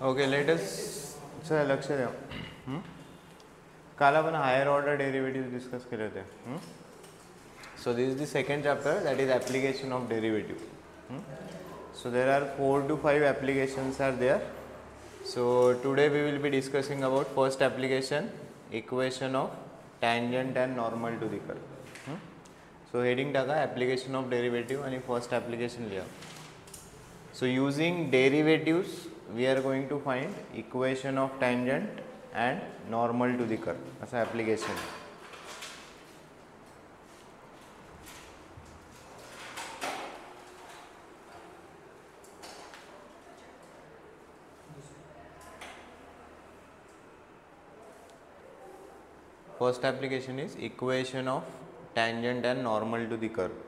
Okay let's चल लक्ष द्या. काल आपण हायर ऑर्डर डेरिव्हेटिव्ह डिस्कस केले होते. सो this is the second chapter that is application of derivative. So there are 4 to 5 applications are there. So today we will be discussing about first application, equation of tangent and normal to the curve. So heading टाका application of derivative आणि first application लिहा. So using derivatives we are going to find equation of tangent and normal to the curve. असा application. First application is equation of tangent and normal to the curve.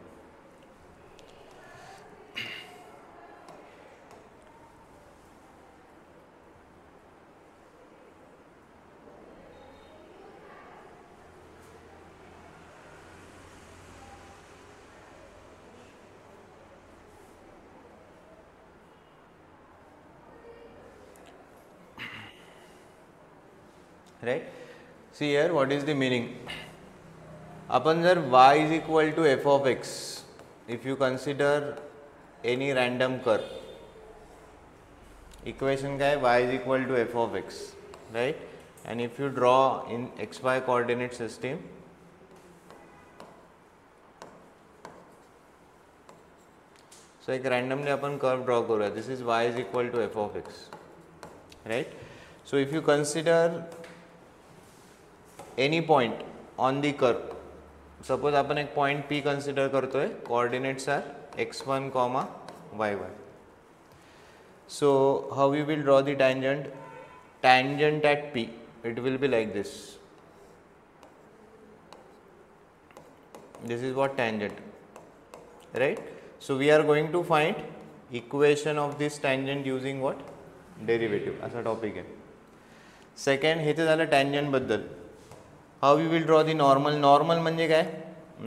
Right? See here what is the meaning. Upon जर y is equal to f of x, if you consider any random curve, equation क्या है y is equal to f of x, right? And if you draw in xy coordinate system, so एक randomly अपन curve draw करूया. This is y is equal to f of x, right? So if you consider any point on the curve, suppose अपन एक point P consider करतोय, coordinates are x1, y1. So how we will draw the tangent? Tangent at P, it will be like this. This is what tangent, right? So we are going to find equation of this tangent using what? Derivative. असा topic आहे. Second हे तर झालं tangent बद्दल. How we will draw the normal? Normal म्हणजे काय?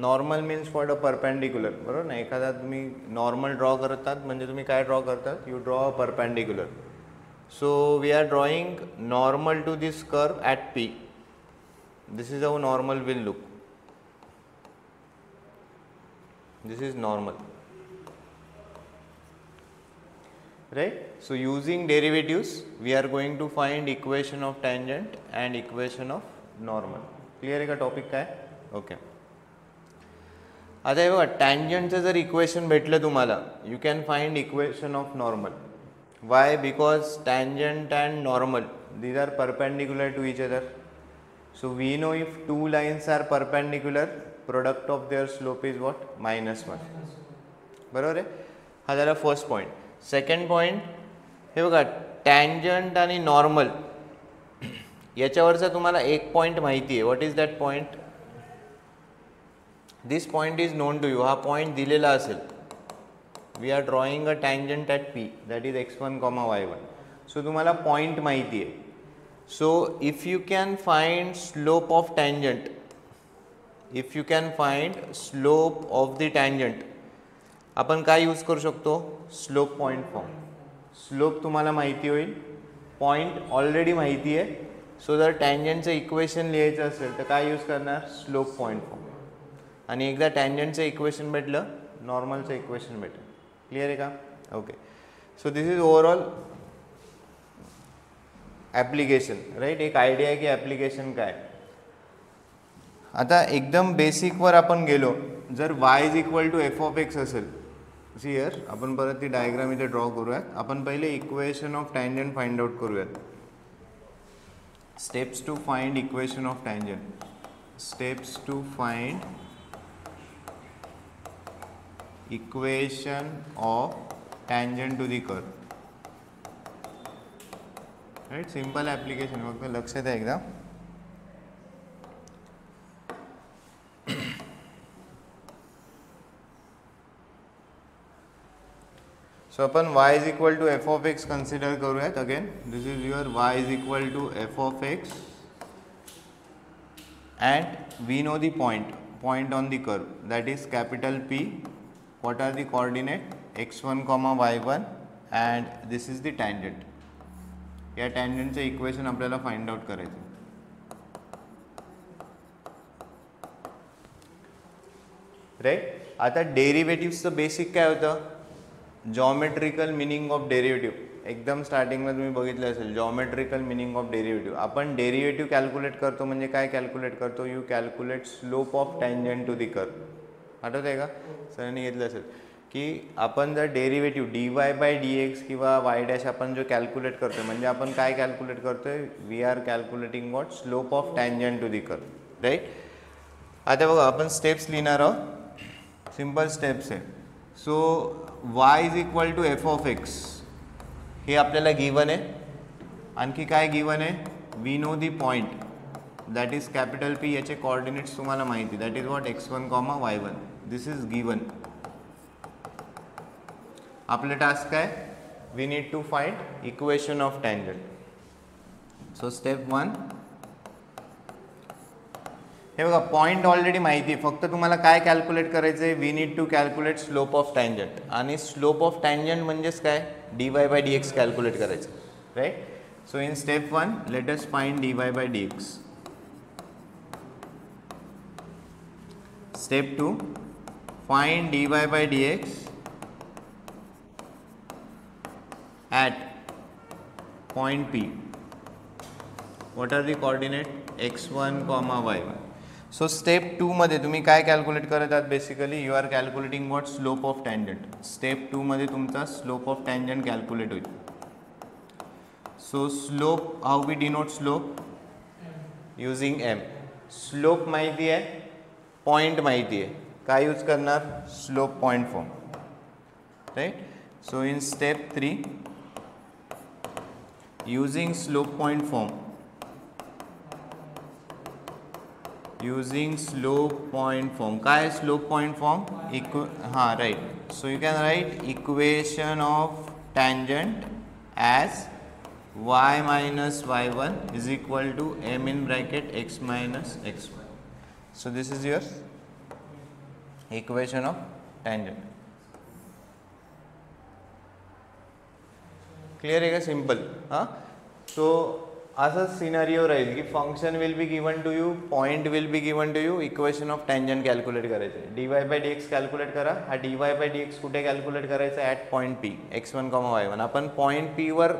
Normal means for the perpendicular, बरोबर ना? एखादा तुम्ही normal draw करतात म्हणजे तुम्ही काय draw करतात? You draw a perpendicular. So we are drawing normal to this curve at P. This is how normal will look. This is normal, right? So using derivatives we are going to find equation of tangent and equation of normal. Clear आहे का topic काय? Okay. आता हे बघा टँजंटचं जर equation भेटलं तुम्हाला, you can find equation of normal. Why? Because tangent and normal these are perpendicular to each other. So we know if two lines are perpendicular, product of their slope is what? -1. बरोबर आहे? हा झाला first point. Second point हे बघा tangent आणि normal याच्यावरचा तुम्हाला एक point माहिती आहे. What is that point? This point is known to you. हा पॉइंट दिलेला असेल. We are drawing a tangent at P that is x1, y1. So तुम्हाला पॉइंट माहिती आहे. So if you can find slope of tangent, if you can find slope of the tangent, आपण काय use करू शकतो? Slope point form. Slope तुम्हाला माहिती होईल, पॉइंट ऑलरेडी माहिती आहे. सो जर टँजंटचं इक्वेशन लिहायचं असेल तर काय यूज करणार? Slope point form. आणि एकदा टँजंटचं इक्वेशन भेटलं, नॉर्मलचं इक्वेशन भेटेल. क्लिअर आहे का? Okay. So this is overall application, right? एक आयडिया आहे की ॲप्लिकेशन काय. आता एकदम बेसिकवर आपण गेलो. जर y is equal to f of x असेल, सी हिअर आपण परत ती डायग्राम इथे ड्रॉ करूयात. आपण पहिले equation of tangent find out करूयात. Steps to find equation of tangent. Steps to find equation of tangent to the curve. Right? Simple application. फक्त लक्ष द्या एकदा. So upon y is equal to f of x consider करूयात. Again this is your y is equal to f of x and we know the point on the curve, that is capital P. What are the coordinate? x1, y1 and this is the tangent. या टँजंटचं equation आपल्याला find out करायचं. Right. आता डेरिव्हेटिव्हचं basic काय होतं, geometrical meaning of derivative. एकदम स्टार्टिंगला तुम्ही बघितलं असेल जॉमेट्रिकल मिनिंग ऑफ डेरिव्हेटिव्ह. आपण डेरिव्हेटिव्ह कॅल्क्युलेट करतो म्हणजे काय कॅल्क्युलेट करतो, you calculate slope of tangent to the curve. आठवत आहे का, सरांनी घेतलं असेल की आपण जर डेरिव्हेटिव्ह dy बाय dx किंवा y डॅश आपण जो कॅल्क्युलेट करतोय म्हणजे आपण काय कॅल्क्युलेट करतोय, we are calculating what, slope of tangent to the curve. Right. आता बघा आपण स्टेप्स लिहिणार आहोत, सिंपल स्टेप्स आहे. सो y is equal to F of X हे आपल्याला गिवन आहे. आणखी काय गिवन आहे, we know the point that is capital P, याचे कोऑर्डिनेट्स तुम्हाला माहिती, that is what x1, y1. This is given. आपलं टास्क काय, we need to find equation of tangent. So step 1, हे बघा पॉईंट ऑलरेडी माहिती आहे, फक्त तुम्हाला काय कॅल्क्युलेट करायचं आहे, we need to calculate slope of tangent. आणि स्लोप ऑफ टँजंट म्हणजेच काय, dy बाय dx कॅल्क्युलेट करायचं. Right. So in step 1 let us find dy by dx. Step 2 find dy by dx at point P. What are the coordinate, x1, y1. So step 2 मध्ये तुम्ही काय calculate करत आहात, basically you are calculating what, slope of tangent. Step 2 मध्ये तुमचा slope of tangent calculate होईल. So slope, how we denote slope, using m. Slope माहिती आहे, पॉइंट माहिती आहे, काय यूज करणार, slope point form. Right. So in step 3 using slope point form, using slope point form, काय slope point form, हाँ right. So you can write equation of tangent as y minus y1 is equal to m in bracket x minus x1. So this is your equation of tangent. Clear आहे का, simple. हां. So असं scenario राहील की function will be given to you, point will be given to you, equation of tangent calculate करायचं आहे. dy by dx calculate करा. हा dy बाय dx कुठे कॅल्क्युलेट करायचा, at point P, x1, y1. आपण पॉईंट P वर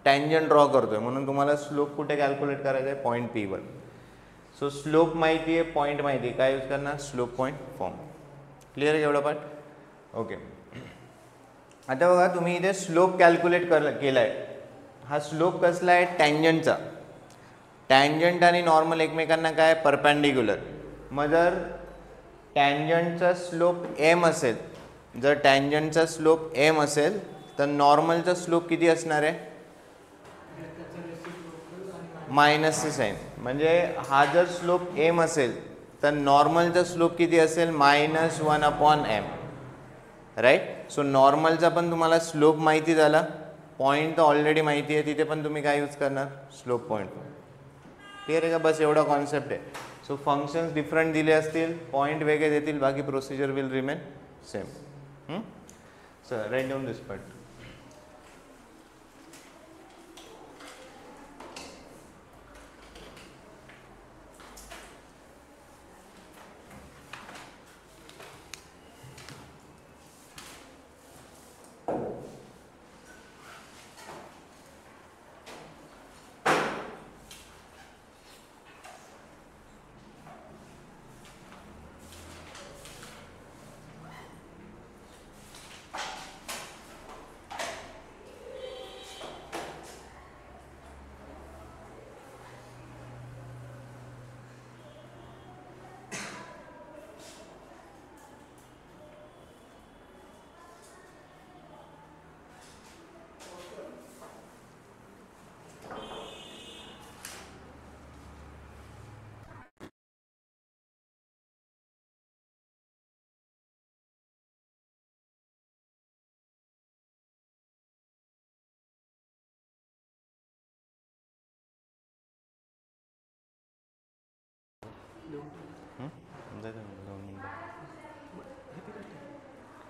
tangent draw करतोय म्हणून तुम्हाला स्लोप कुठे कॅल्क्युलेट करायचा आहे, पॉईंट P वर. सो स्लोप माहिती आहे, पॉईंट माहिती आहे, काय यूज करणार, स्लोप पॉईंट फॉर्म. क्लिअर आहे एवढा पार्ट. ओके. आता बघा तुम्ही इथे स्लोप कॅल्क्युलेट केला आहे. हा स्लोप कसला आहे, टँजंटचा. टँजंट आणि नॉर्मल एकमेकांना काय, परपॅन्डिक्युलर. मग जर टँजंटचा स्लोप m असेल, जर टँजंटचा स्लोप m असेल तर नॉर्मलचा स्लोप किती असणार आहे, मायनसचे साईन. म्हणजे हा जर स्लोप m असेल तर नॉर्मलचा स्लोप किती असेल, -1/m. राईट. सो नॉर्मलचा पण तुम्हाला स्लोप माहिती झाला, पॉईंट तर ऑलरेडी माहिती आहे, तिथे पण तुम्ही काय यूज करणार, स्लोप पॉईंट. क्लिअर आहे का, बस एवढा कॉन्सेप्ट आहे. सो फंक्शन्स डिफरंट दिले असतील, पॉईंट वेगळे देतील, बाकी procedure will remain same. Sir write down this part.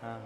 हां.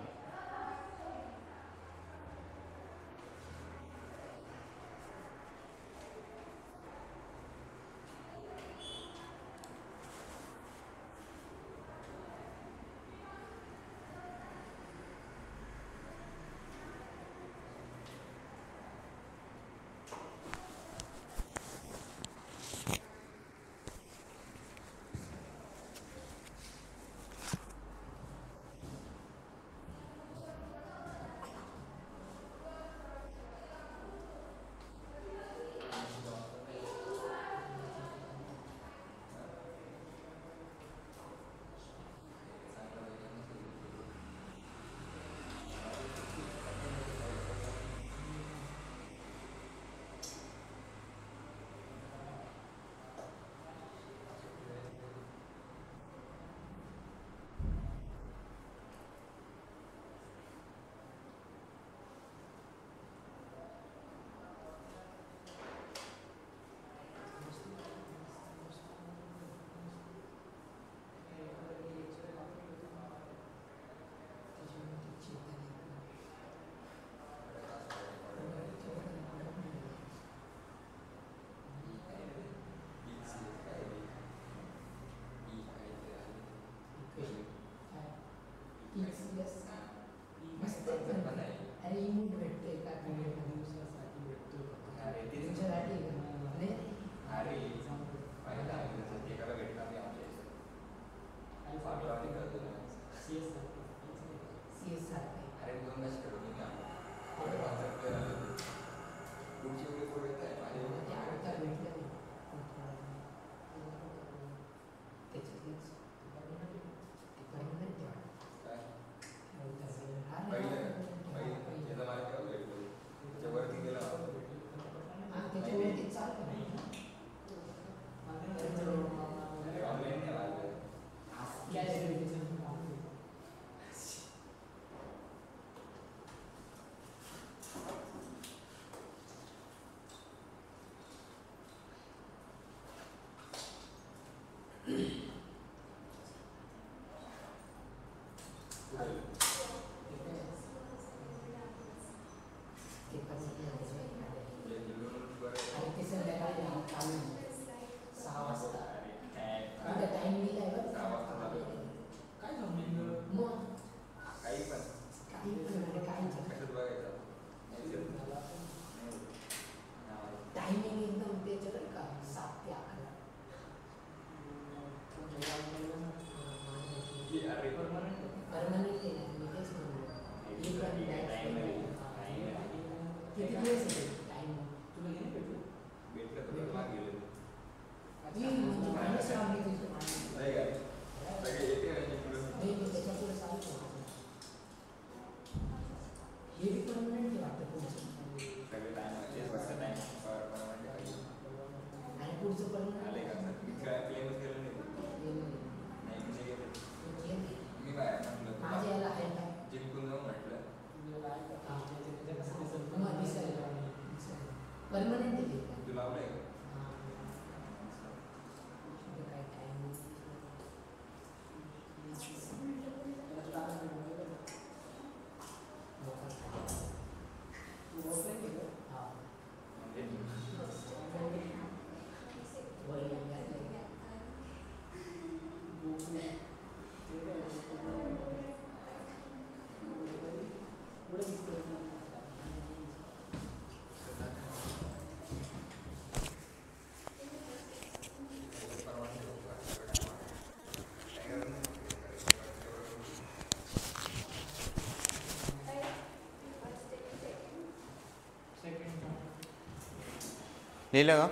ले लगा?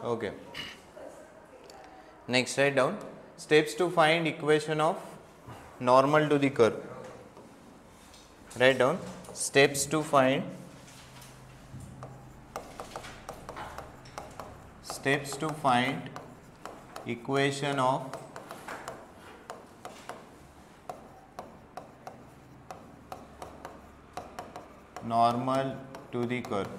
Okay. Next, write down steps to find equation of normal to the curve. Write down steps to find equation of normal to the curve.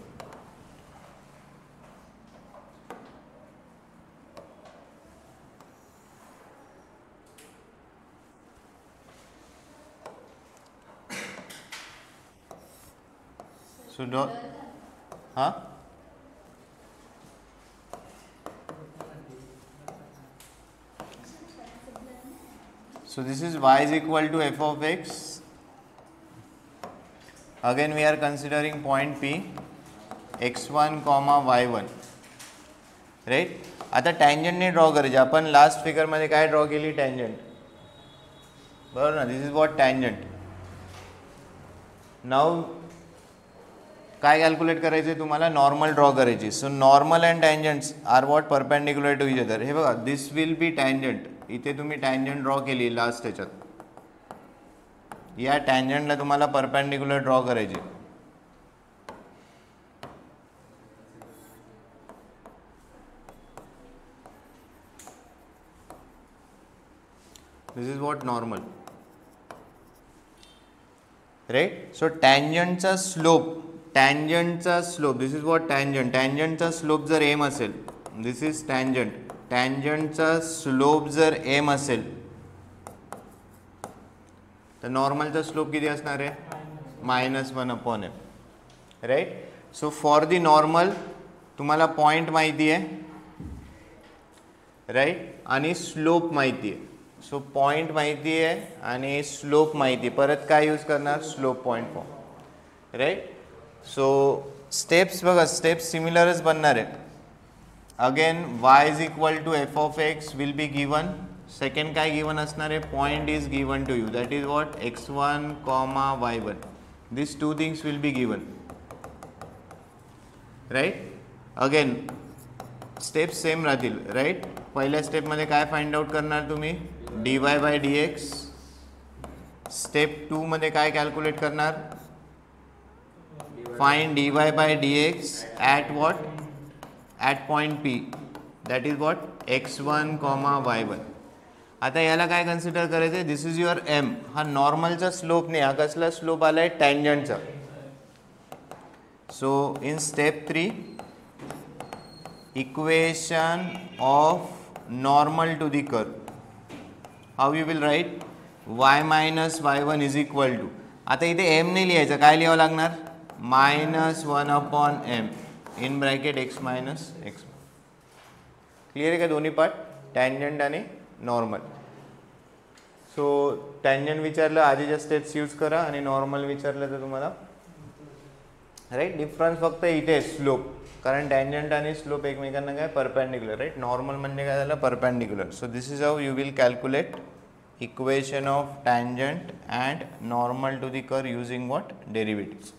So do, huh? So this is y is equal to f of x. Again we are considering point P, x1, y1, right? आता tangent ने draw करायचे. आपण last figure मध्ये काय draw केली tangent, बरोबर ना? This is what tangent. Now काय कॅल्क्युलेट करायचे तुम्हाला? नॉर्मल ड्रॉ करायची. So normal and tangents are what perpendicular to each other. हे बघा, दिस विल बी टँजंट. इथे तुम्ही टँजंट ड्रॉ केली लास्ट ह्याच्यात, या टँजंटला तुम्हाला परपेंडिक्युलर ड्रॉ करायची. This is what normal, right. So टँजंटचा slope, this is what tangent. टँजंटचा स्लोप जर एम असेल, दिस इज टँजंट. टँजंटचा स्लोप जर एम असेल तर नॉर्मलचा स्लोप किती असणार आहे? -1/m, right. So for the normal तुम्हाला पॉइंट माहिती आहे, राईट, आणि स्लोप माहिती आहे. सो पॉइंट माहिती आहे आणि स्लोप माहिती आहे. परत काय यूज करणार? Slope point form, right. So steps बघा, स्टेप्स सिमिलरच बनणार आहे. Again y is equal to F of X will be given. Second काय गिवन असणार आहे? Point is given to you, that is what x1, y1. This two things will be given, right. Again steps same राहतील, right. पहिल्या स्टेपमध्ये काय find out करणार तुम्ही? dy/dx. Step 2 मध्ये काय कॅल्क्युलेट करणार? Find dy/dx at what? At point P, that is what? x1, y1. आता याला काय कन्सिडर करायचं? This is your m. हा नॉर्मलचा स्लोप नाही, हा कसला स्लोप आलाय? टँजंटचा. So in step 3 equation of normal to the curve. How you will write? y minus y1 is equal to, आता इथे m नाही लिहायचं, काय लिहावं लागणार? मायनस 1 अपॉन m इन bracket x minus x. Clear आहे का दोन्ही पार्ट, टँजंट आणि नॉर्मल. सो टँजंट विचारलं आधीच्या स्टेप्स यूज करा आणि नॉर्मल विचारलं तर तुम्हाला राईट. डिफरन्स फक्त इथे स्लोप, कारण टँजंट आणि स्लोप एकमेकांना काय परपेंडिक्युलर राईट. नॉर्मल म्हणजे काय झालं? Perpendicular. So this is how you will calculate equation of tangent and normal to the curve using what? Derivatives.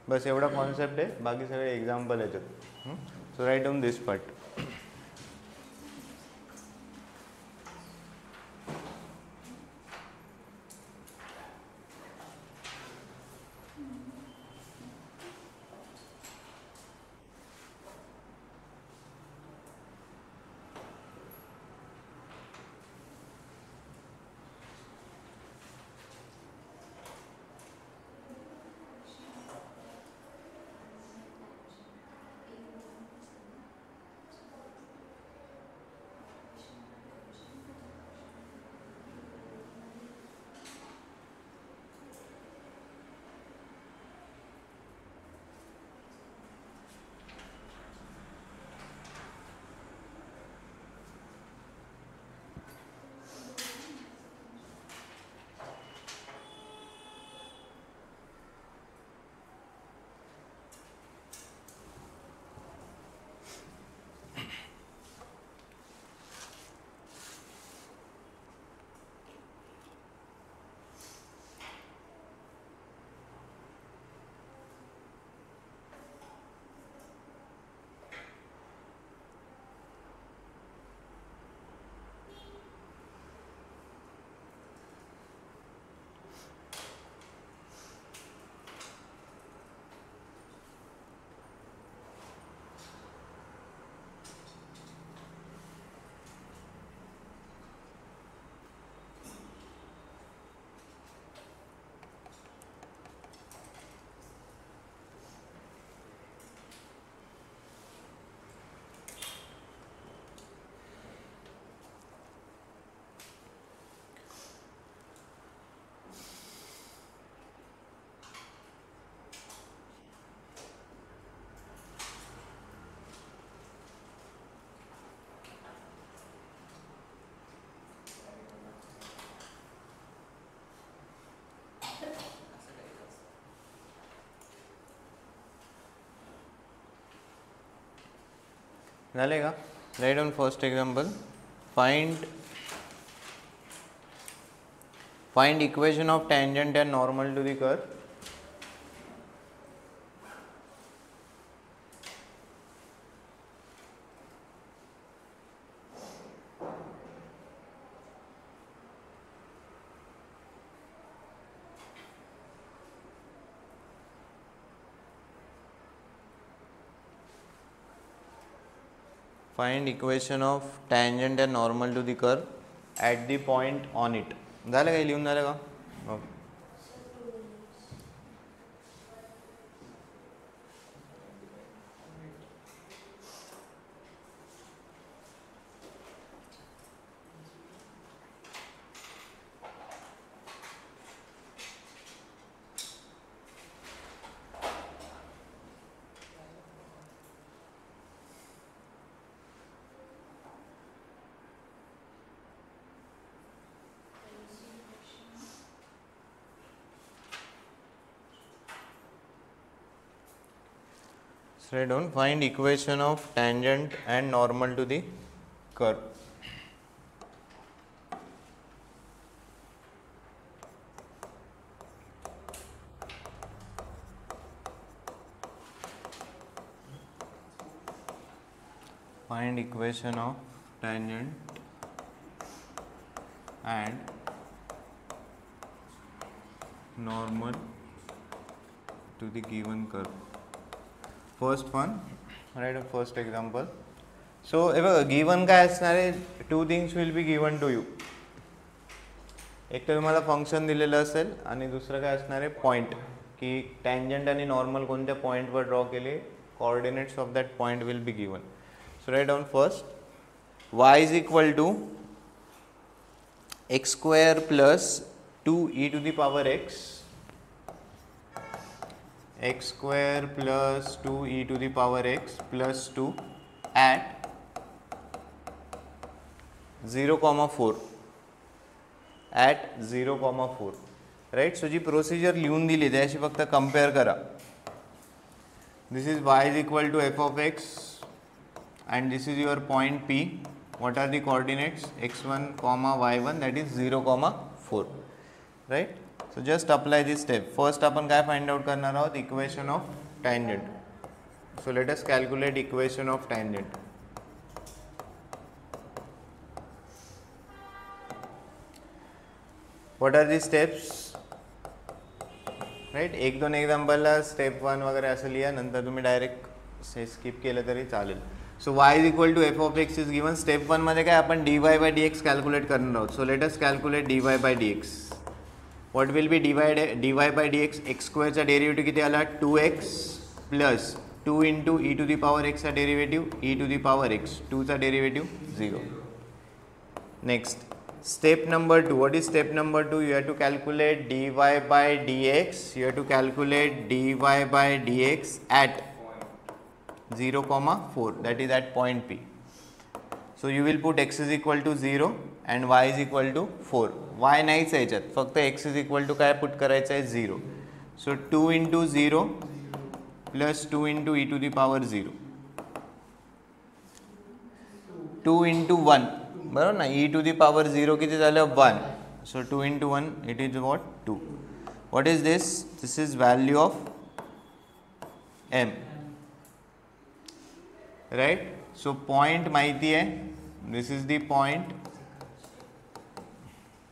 बस एवढा कॉन्सेप्ट आहे, बाकी सगळे एक्झाम्पल याच्यात. So write down this part. झाले का? Write on first example. Find equation of tangent and normal to the curve. Find equation of tangent and normal to the curve at the point on it. झालं का? लिहून झालं का? Okay. Write down, find equation of tangent and normal to the curve. Find equation of tangent and normal to the given curve. First one, write a first example. So, given काय असणार आहे? Two things will be given to you. एक तर तुम्हाला function दिलेलं असेल आणि दुसरं काय असणार आहे? पॉइंट, की टँजंट आणि नॉर्मल कोणत्या पॉइंटवर ड्रॉ केले, coordinates of that point will be given. So write down first y is equal to x square plus 2 e to the power x square plus 2 e to the power x plus 2 at 0, 4 at 0, 4 right. So ji procedure लिहून दिली त्याशी फक्त compare करा. This is y is equal to f of x and this is your point P. What are the coordinates? x1, y1, that is 0, 4 right. So just apply this step. First आपण काय find out करणार आहोत? Equation of tangent. So let us calculate equation of tangent. What are the steps? Right. एक दोन एक्झाम्पलला step 1 वगैरे असं लिहा, नंतर तुम्ही डायरेक्ट स्किप केलं तरी चालेल. So y is equal to F of X is given. Step 1 मध्ये काय आपण dy बाय dx कॅल्क्युलेट करणार आहोत. So let us calculate dy by dx. What will be dy by dx? X स्क्वेअरचा derivative किती आला? 2x plus 2 into E to the power एक्सचा derivative E to the power X, 2चा derivative 0. Next step number 2. What is step number 2? You have to calculate dy by dx. You have to calculate dy by dx at 0, 4, that is at point P. So you will put x is equal to 0 and y is equal to 4. y नाहीच याच्यात, फक्त x is equal to काय put करायचं आहे? 0. So 2 into 0 plus 2 into e to the power 0. 2 into 1 बरोबर ना. e to the power 0 किती झालं? 1. So 2 into 1 it is what? 2. What is this? This is value of m right. So point माहिती आहे. This is the point,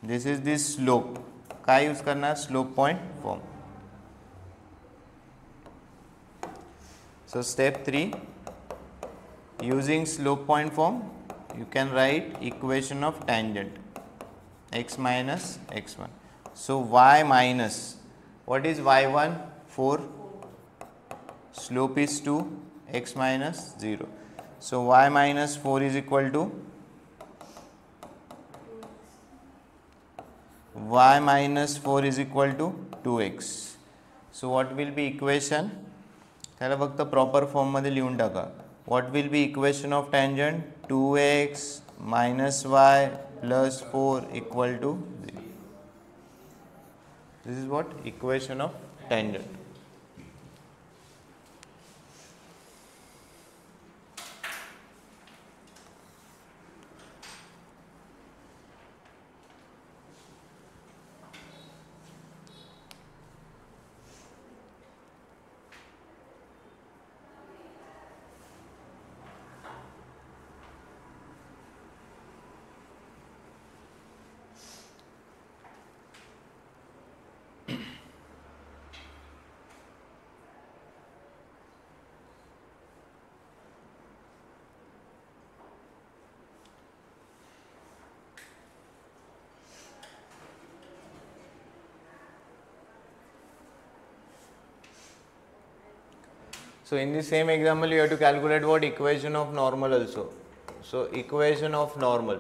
this is the slope. काय use करणार? slope point form. So step 3, using slope point form you can write equation of tangent x minus x1. So y minus, what is y1? 4, slope is 2, x minus 0. So y minus 4 is equal to y minus 4 is equal to 2x. So what will be equation? त्याला फक्त proper form मध्ये लिहून टाका. What will be equation of tangent? 2x minus y plus 4 equal to 0. This is what? Equation of tangent. So in the same example you have to calculate what? Equation of normal also. So equation of normal.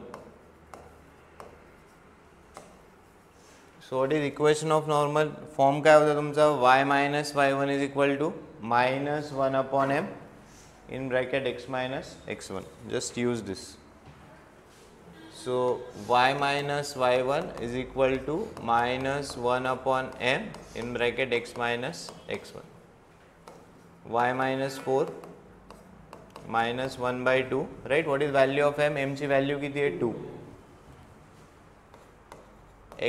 So what is equation of normal? Form काय होता तुमचा? y minus y1 is equal to minus 1 upon m in bracket x minus x1. Just use this. So y minus y1 is equal to minus 1 upon m in bracket x minus x1. y minus 4 minus 1 by 2, right. What is value of m? m ची value किती आहे? 2.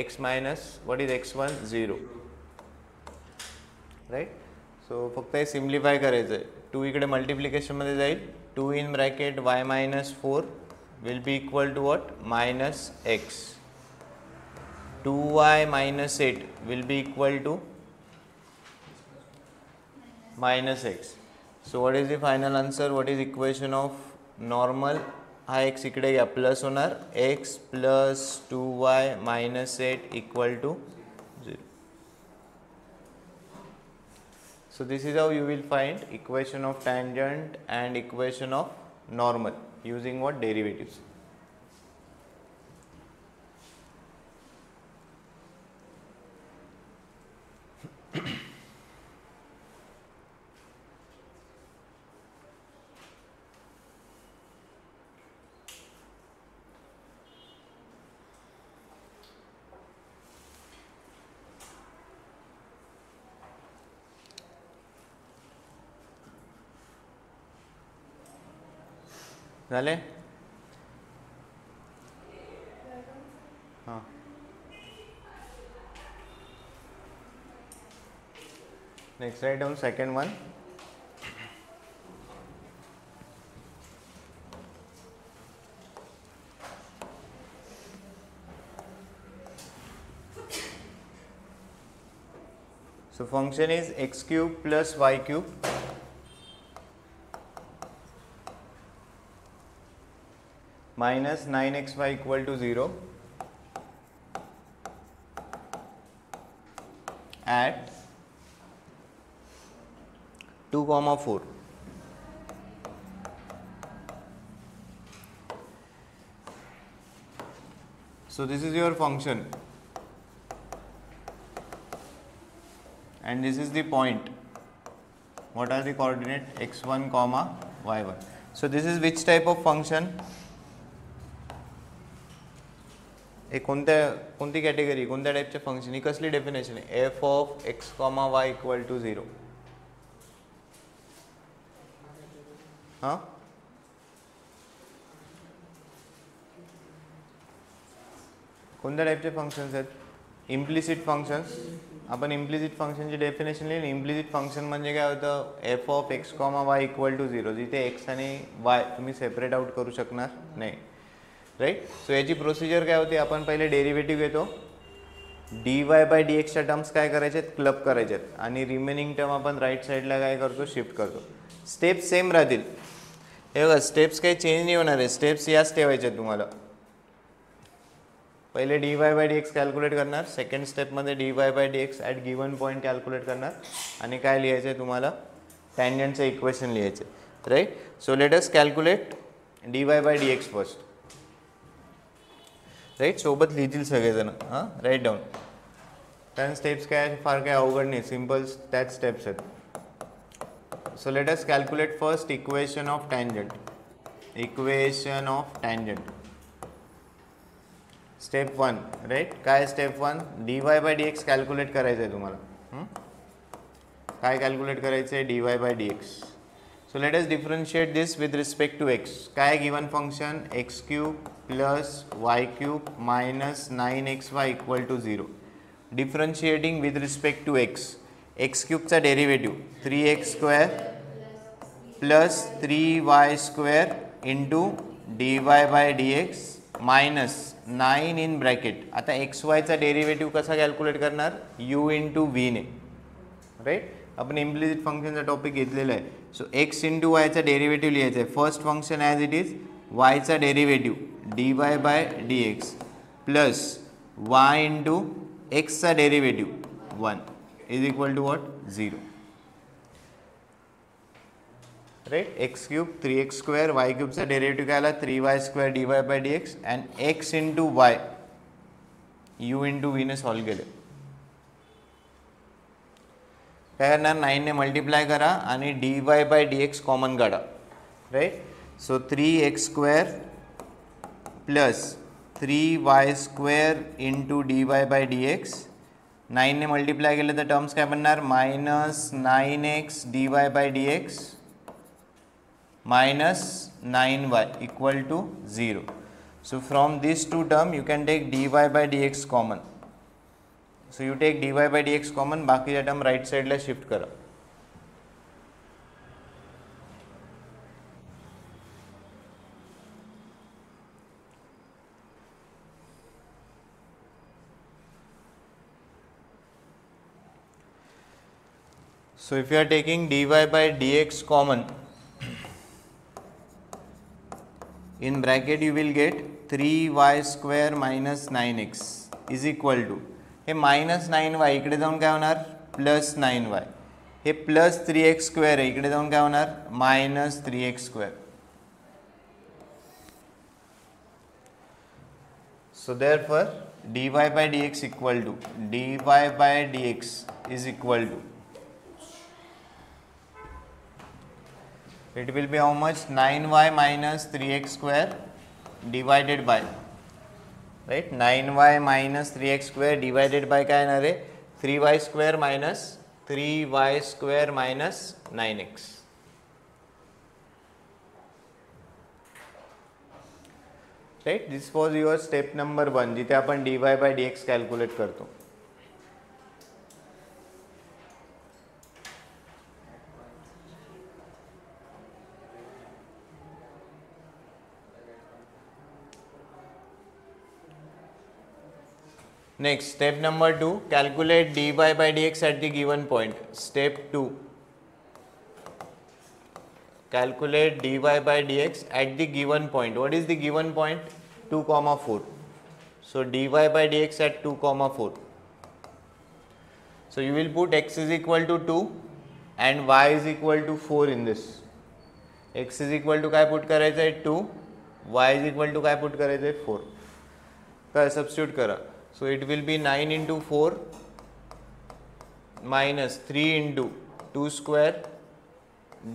x minus, what is x1? 0, right. So फक्त हे simplify करायचं आहे. 2 इकडे multiplication मध्ये जाईल. 2 in bracket y minus 4 will be equal to what? Minus x. 2y minus 8 will be equal to minus x. So what is the final answer? What is equation of normal? हा x इकडे घ्या, plus होणार x plus 2y minus 8 equal to 0. So this is how you will find equation of tangent and equation of normal using what? Derivatives. झाले? हां, next write down second one. So function is x cube plus y cube minus 9xy equal to 0 at 2, 4. So this is your function and this is the point. What are the coordinate? x1 comma y1. So this is which type of function? एक कोणती category, कोणत्या टाईपचे function? ही कसली definition आहे? F of X comma Y equal to 0. हां, कोणत्या टाईपचे functions आहेत? Implicit functions. आपण इम्प्लिसिट फंक्शनची डेफिनेशन लिहिली. इम्प्लिसिट फंक्शन म्हणजे काय होतं? F of X comma Y equal to 0, जिथे एक्स आणि वाय तुम्ही सेपरेट आउट करू शकणार नाही, राईट. सो याची प्रोसिजर काय होती? आपण पहिले डेरिव्हेटिव्ह घेतो, डी वाय बाय डी एक्सच्या टर्म्स काय करायचे आहेत? क्लब करायचे आहेत आणि रिमेनिंग टर्म आपण राईट साईडला काय करतो? शिफ्ट करतो. स्टेप्स सेम राहतील. हे बघा, स्टेप्स काही चेंज नाही होणार आहे, स्टेप्स याच ठेवायचे आहेत तुम्हाला. पहिले D Y by D X calculate करणार, सेकंड स्टेपमध्ये D Y by D X at given point calculate करणार आणि काय लिहायचं आहे तुम्हाला? टँजंटचं इक्वेशन लिहायचं आहे, right. So let us calculate D Y by D X first, right. सोबत लिहितील सगळेजण. हां, राईट डाऊन. कारण स्टेप्स काय फार काय अवघड नाही, सिम्पल त्याच स्टेप्स आहेत. So let us calculate first equation of tangent. Equation of tangent step 1, right. काय step 1? D Y by D X calculate करायचं आहे तुम्हाला. काय कॅल्क्युलेट करायचं आहे? D Y by D X. So let us differentiate this with respect to x. काय given function? X cube plus Y cube minus 9xy equal to 0. Differentiating with respect to X. X क्यूबचा derivative 3x² plus 3y² into D Y by D X minus 9 in bracket. आता X वायचा derivative कसा calculate करणार? u into V ने, right. आपण implicit फंक्शनचा topic घेतलेला आहे. सो एक्स इंटू वायचा डेरिव्हेटिव्ह लिहायचा आहे. First function as it is, वायचा derivative D Y by D X plus Y into एक्सचा derivative 1 is equal to what? 0, right. X cube 3x², Y क्यूबचा डेरिव्हेटिव्ह काय आला? 3y² D Y by D x and x into y u into व्हीने solve केले. काय करणार? 9 ने multiply करा आणि d Y by D x common काढा, right. So 3x² plus 3y² into D Y by D x. 9 ने multiply केलं तर टर्म्स काय बनणार? Minus 9x d Y by D x minus 9y equal to 0. So from these two term you can take dy by dx common. So you take dy by dx common, बाकीच्या term right साईडला shift करा. So if you are taking dy by dx common, in bracket you will get 3y² minus 9x is equal to, हे minus 9y इकडे जाऊन काय होणार? Plus 9y. हे plus 3x² आहे, इकडे जाऊन काय होणार? Minus 3x². So therefore dy by dx equal to dy by dx is equal to, it will be how much, 9y minus 3x square divided by, right, 9y minus 3x square divided by काय येणार आहे, 3y square minus 3y square minus 9x. Right, this was your step number 1 जिथे आपण dy by dx calculate करतो. Next, step number 2, calculate dy by dx at the given point. Step 2, calculate dy by dx at the given point. What is the given point? 2, 4. So dy by dx at 2, 4. So you will put x is equal to 2 and y is equal to 4 in this. x is equal to काय put करायचं आहे 2, y is equal to काय put करायचं आहे 4. काय substitute करा. So it will be 9 into 4 minus 3 into 2 square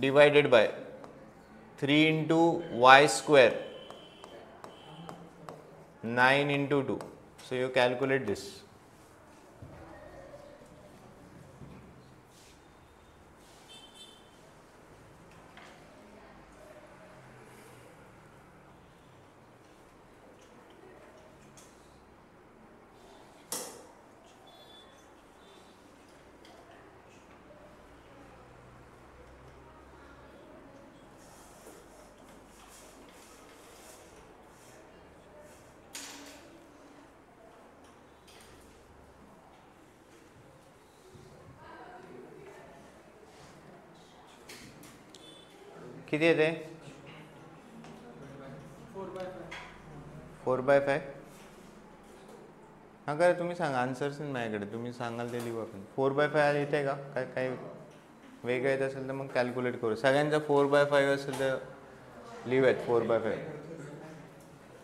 divided by 3 into y square 9 into 2. So you calculate this. किती येते 4/5. हां काय तुम्ही सांगा, आन्सर्स माझ्याकडे, तुम्ही सांगाल ते लिहू आपण. 4/5 येते का, काय काय वेगळं येत असेल तर मग कॅल्क्युलेट करू. सगळ्यांचा 4/5 असेल तर लिहूयात 4/5.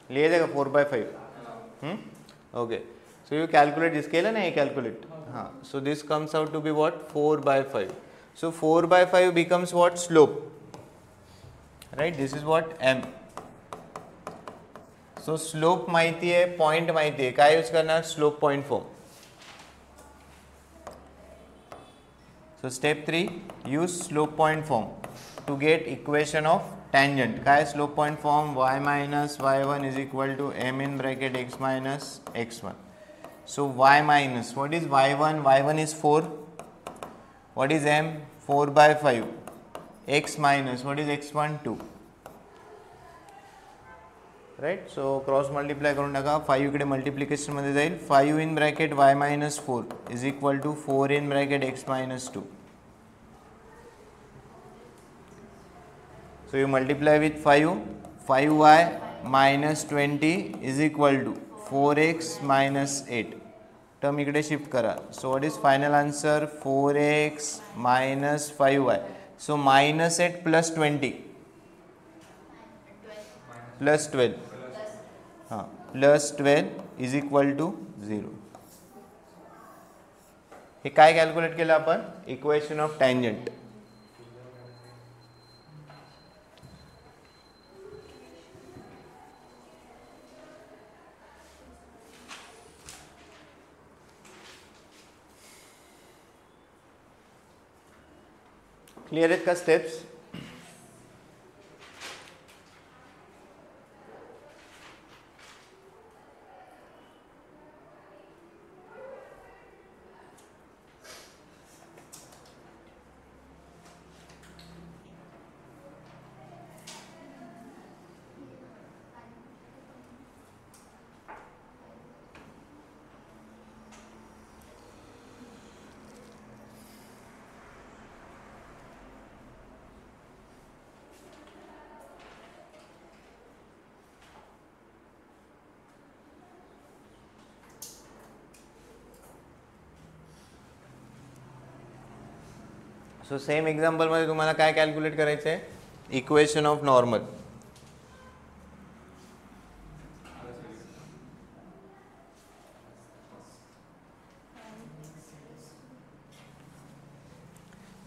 लिहायचं का 4/5? Okay, so you calculate this, केलं नाही कॅल्क्युलेट. हां, so this comes out to be what 4/5. So 4/5 becomes what slope. Right, this is what m. So slope माहिती आहे, पॉइंट माहिती आहे, काय यूज करणार, slope point form. So step 3, use slope point form to get equation of tangent. काय slope point form, y minus y1 is equal to m in bracket x minus x1. So y minus, what is y1? y1 is 4. What is m? 4/5. x minus, what is x1? 2. Right, so cross multiply करून टाका. 5 इकडे multiplication मध्ये जाईल. 5 in bracket y minus 4 is equal to 4 in bracket x minus 2. So you multiply with 5y minus 20 is equal to 4x minus 8. Term इकडे shift करा. So what is final answer, 4x minus 5y. So minus 8 plus 20 plus 12, हाँ, plus 12 is equal to 0. हे काय calculate केलं आपण, equation of tangent. Clear आहेत का steps? So same एक्झाम्पलमध्ये तुम्हाला काय कॅल्क्युलेट करायचं आहे, equation of normal.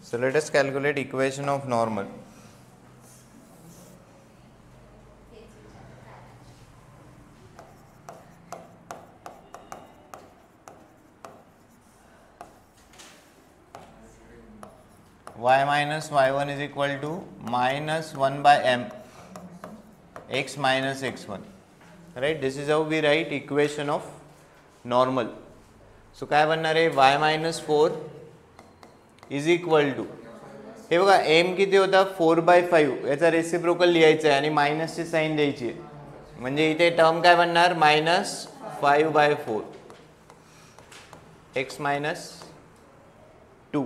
So let us calculate equation of normal. Y minus y1 is equal to minus 1 by m x minus x1. Right? This is how we write equation of normal. So काय बनणार आहे y minus 4 is equal to, हे बघा m किती होता 4/5, याचा reciprocal लिहायचा आहे आणि मायनसची साईन द्यायची आहे, म्हणजे इथे टर्म काय बनणार मायनस 5/4 x मायनस 2.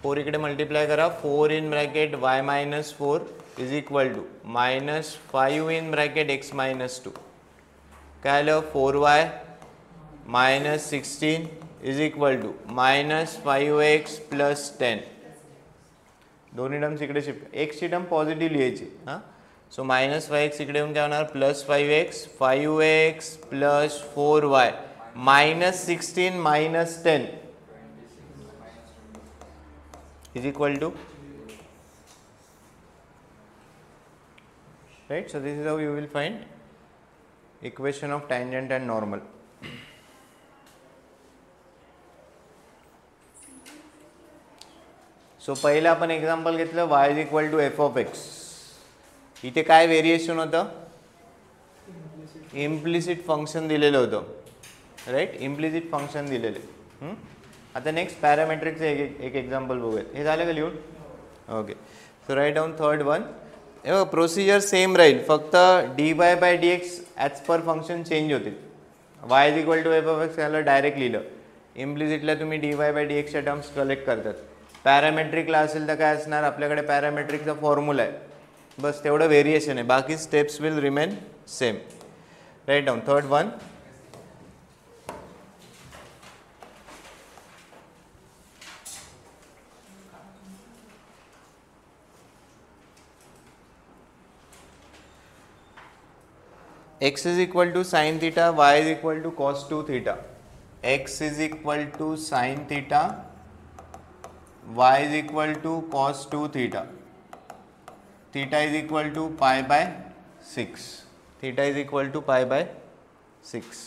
4 इकडे मल्टिप्लाय करा, 4 in bracket y minus 4 is equal to minus 5 in bracket x minus 2. काय आलं 4y minus 16 is equal to minus 5x plus 10. दोन्ही टर्म्स इकडे शिफ्ट, x ची टर्म पॉझिटिव्ह लिहायची हां. सो मायनस 5x इकडे येऊन काय होणार plus 5x plus 4y minus 16 minus 10 is equal to, right? So this is how you will find equation of tangent and normal. So पहिला आपण एक्झाम्पल घेतलं y is equal to f of x. इथे काय variation होतं, implicit function दिलेलं होतं, right? Implicit function दिलेले. आता नेक्स्ट पॅरामेट्रिकचं एक एक्झाम्पल बघूयात. हे झालं का लिहून? Okay. So write down third one. हे प्रोसिजर सेम राहील, फक्त dy/dx as per function change होतील. y is equal to F of X याला डायरेक्ट लिहिलं, इम्प्लिसिटला तुम्ही dy/dxच्या टर्म्स कलेक्ट करतात. पॅरामेट्रिकला असेल तर काय असणार, आपल्याकडे पॅरामेट्रिकचा फॉर्म्युला आहे, बस तेवढं व्हेरिएशन आहे, बाकी steps will remain same. Write down third one. x is equal to sin theta, y is equal to cos 2 theta. X is equal to sin theta, y is equal to cos 2 theta. Theta is equal to pi by 6. Theta is equal to pi by 6.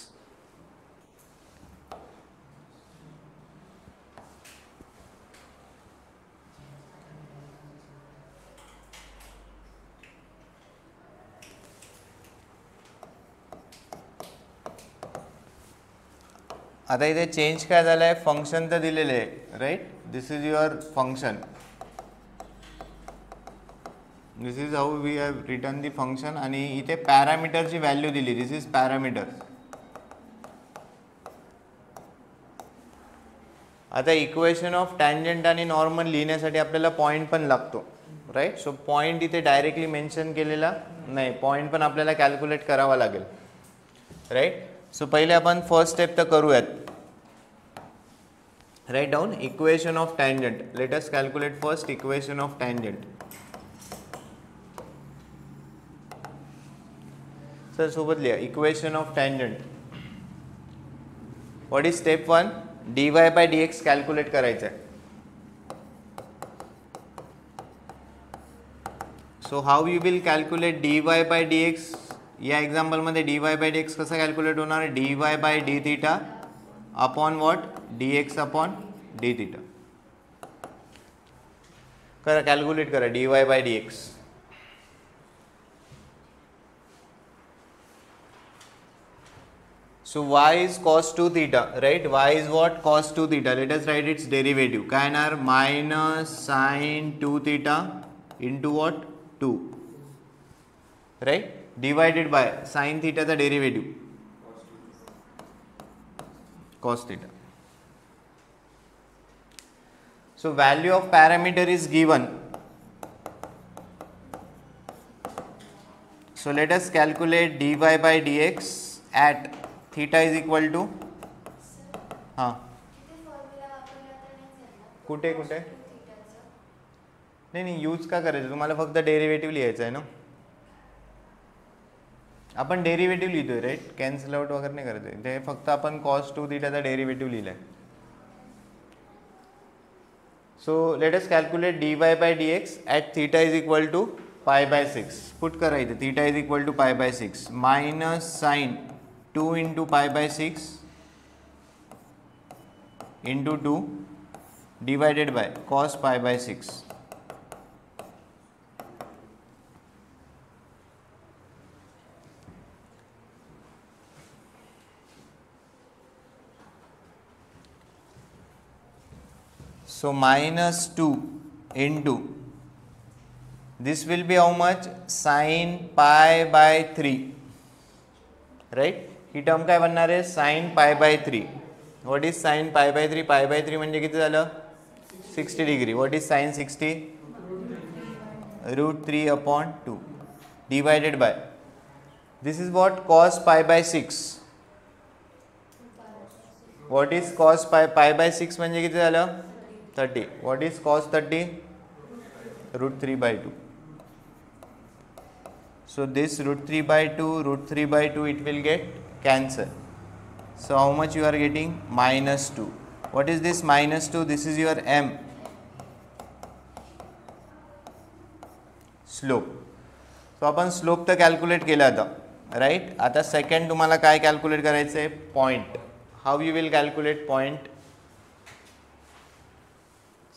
आता इथे change काय झालं आहे, function तर दिलेले आहे, right? This is your function, this is how we have written the function, आणि इथे पॅरामीटरची व्हॅल्यू दिली, दिस इज पॅरामीटर. आता इक्वेशन ऑफ टँजंट आणि नॉर्मल लिहिण्यासाठी आपल्याला पॉईंट पण लागतो, राईट? सो पॉईंट इथे डायरेक्टली मेन्शन केलेला नाही, पॉईंट पण आपल्याला कॅल्क्युलेट करावा लागेल, राईट? सो पहिले आपण फर्स्ट स्टेप तर करूयात. Write down equation of tangent. Let us calculate first equation of tangent. Sir सोबत लिहा equation of tangent. What is step 1? dy/dx calculate करायचं आहे. So how you will calculate dy/dx? या एक्झाम्पलमध्ये dy/dx कसं कॅल्क्युलेट होणार, dy/d theta upon what, dx upon d theta. करा, calculate करा dy/dx. So y is cos 2 theta, right? Y is what? Cos 2 theta. Let us write its derivative. काय येणार, minus sin 2 theta into what? 2, right? Divided by sin theta चा derivative cos theta. So value of parameter is given. So let us calculate dy/dx at theta is equal to, हाँ कुठे कुठे नाही use का करायचं, तुम्हाला फक्त डेरिव्हेटिव्ह लिहायचं आहे ना. आपण डेरिव्हेटिव्ह लिहितोय, राईट? कॅन्सल आउट वगैरे नाही करायचं, ते फक्त आपण cos 2 थीटाचा डेरिव्हेटिव्ह लिहिलाय. So let us calculate dy by dx at theta is equal to pi by 6. Put करा इथे theta is equal to pi by 6 minus sin 2 into pi by 6 into 2 divided by cos pi by 6. So minus 2 into this will be how much? Sin pi by 3, right? He term काय बनणार आहे? sin pi by 3. What is sin pi by 3? Pi by 3 म्हणजे किती झालं? 60 degree. What is sin 60? Root 3 upon 2 divided by, this is what? Cos pi by 6. What is cos pi by 6 म्हणजे किती झालं? 30. What is cos 30? Root 3 by 2. So this root 3 by 2, it will get cancel. So how much you are getting? Minus 2. What is this minus 2? This is your m. Slope. So आपण slope तर calculate केला आता, right? आता second तुम्हाला काय calculate करायचं आहे? Point. How you will calculate point?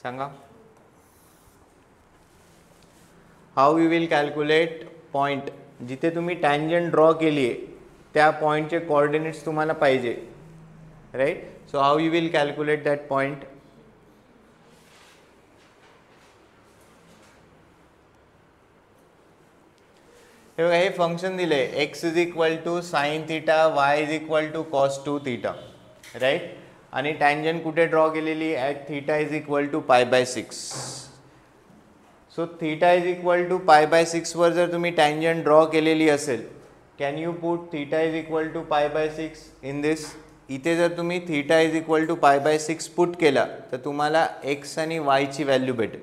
Sanga. How you will calculate point? जिथे तुम्ही tangent draw केली आहे त्या पॉइंटचे कोऑर्डिनेट्स तुम्हाला पाहिजे, right? So how you will calculate that point? हे बघा, हे फंक्शन दिले x is equal to sine theta, y is equal to cos 2 theta, right? आणि टँजंट कुठे ड्रॉ केलेली? At theta is equal to pi by 6. So theta is equal to pi by 6 वर जर तुम्ही टँजंट ड्रॉ केलेली असेल, can you put theta is equal to pi by 6 in this? इथे जर तुम्ही theta is equal to pi by 6 put केला तर तुम्हाला x आणि y ची व्हॅल्यू भेटेल.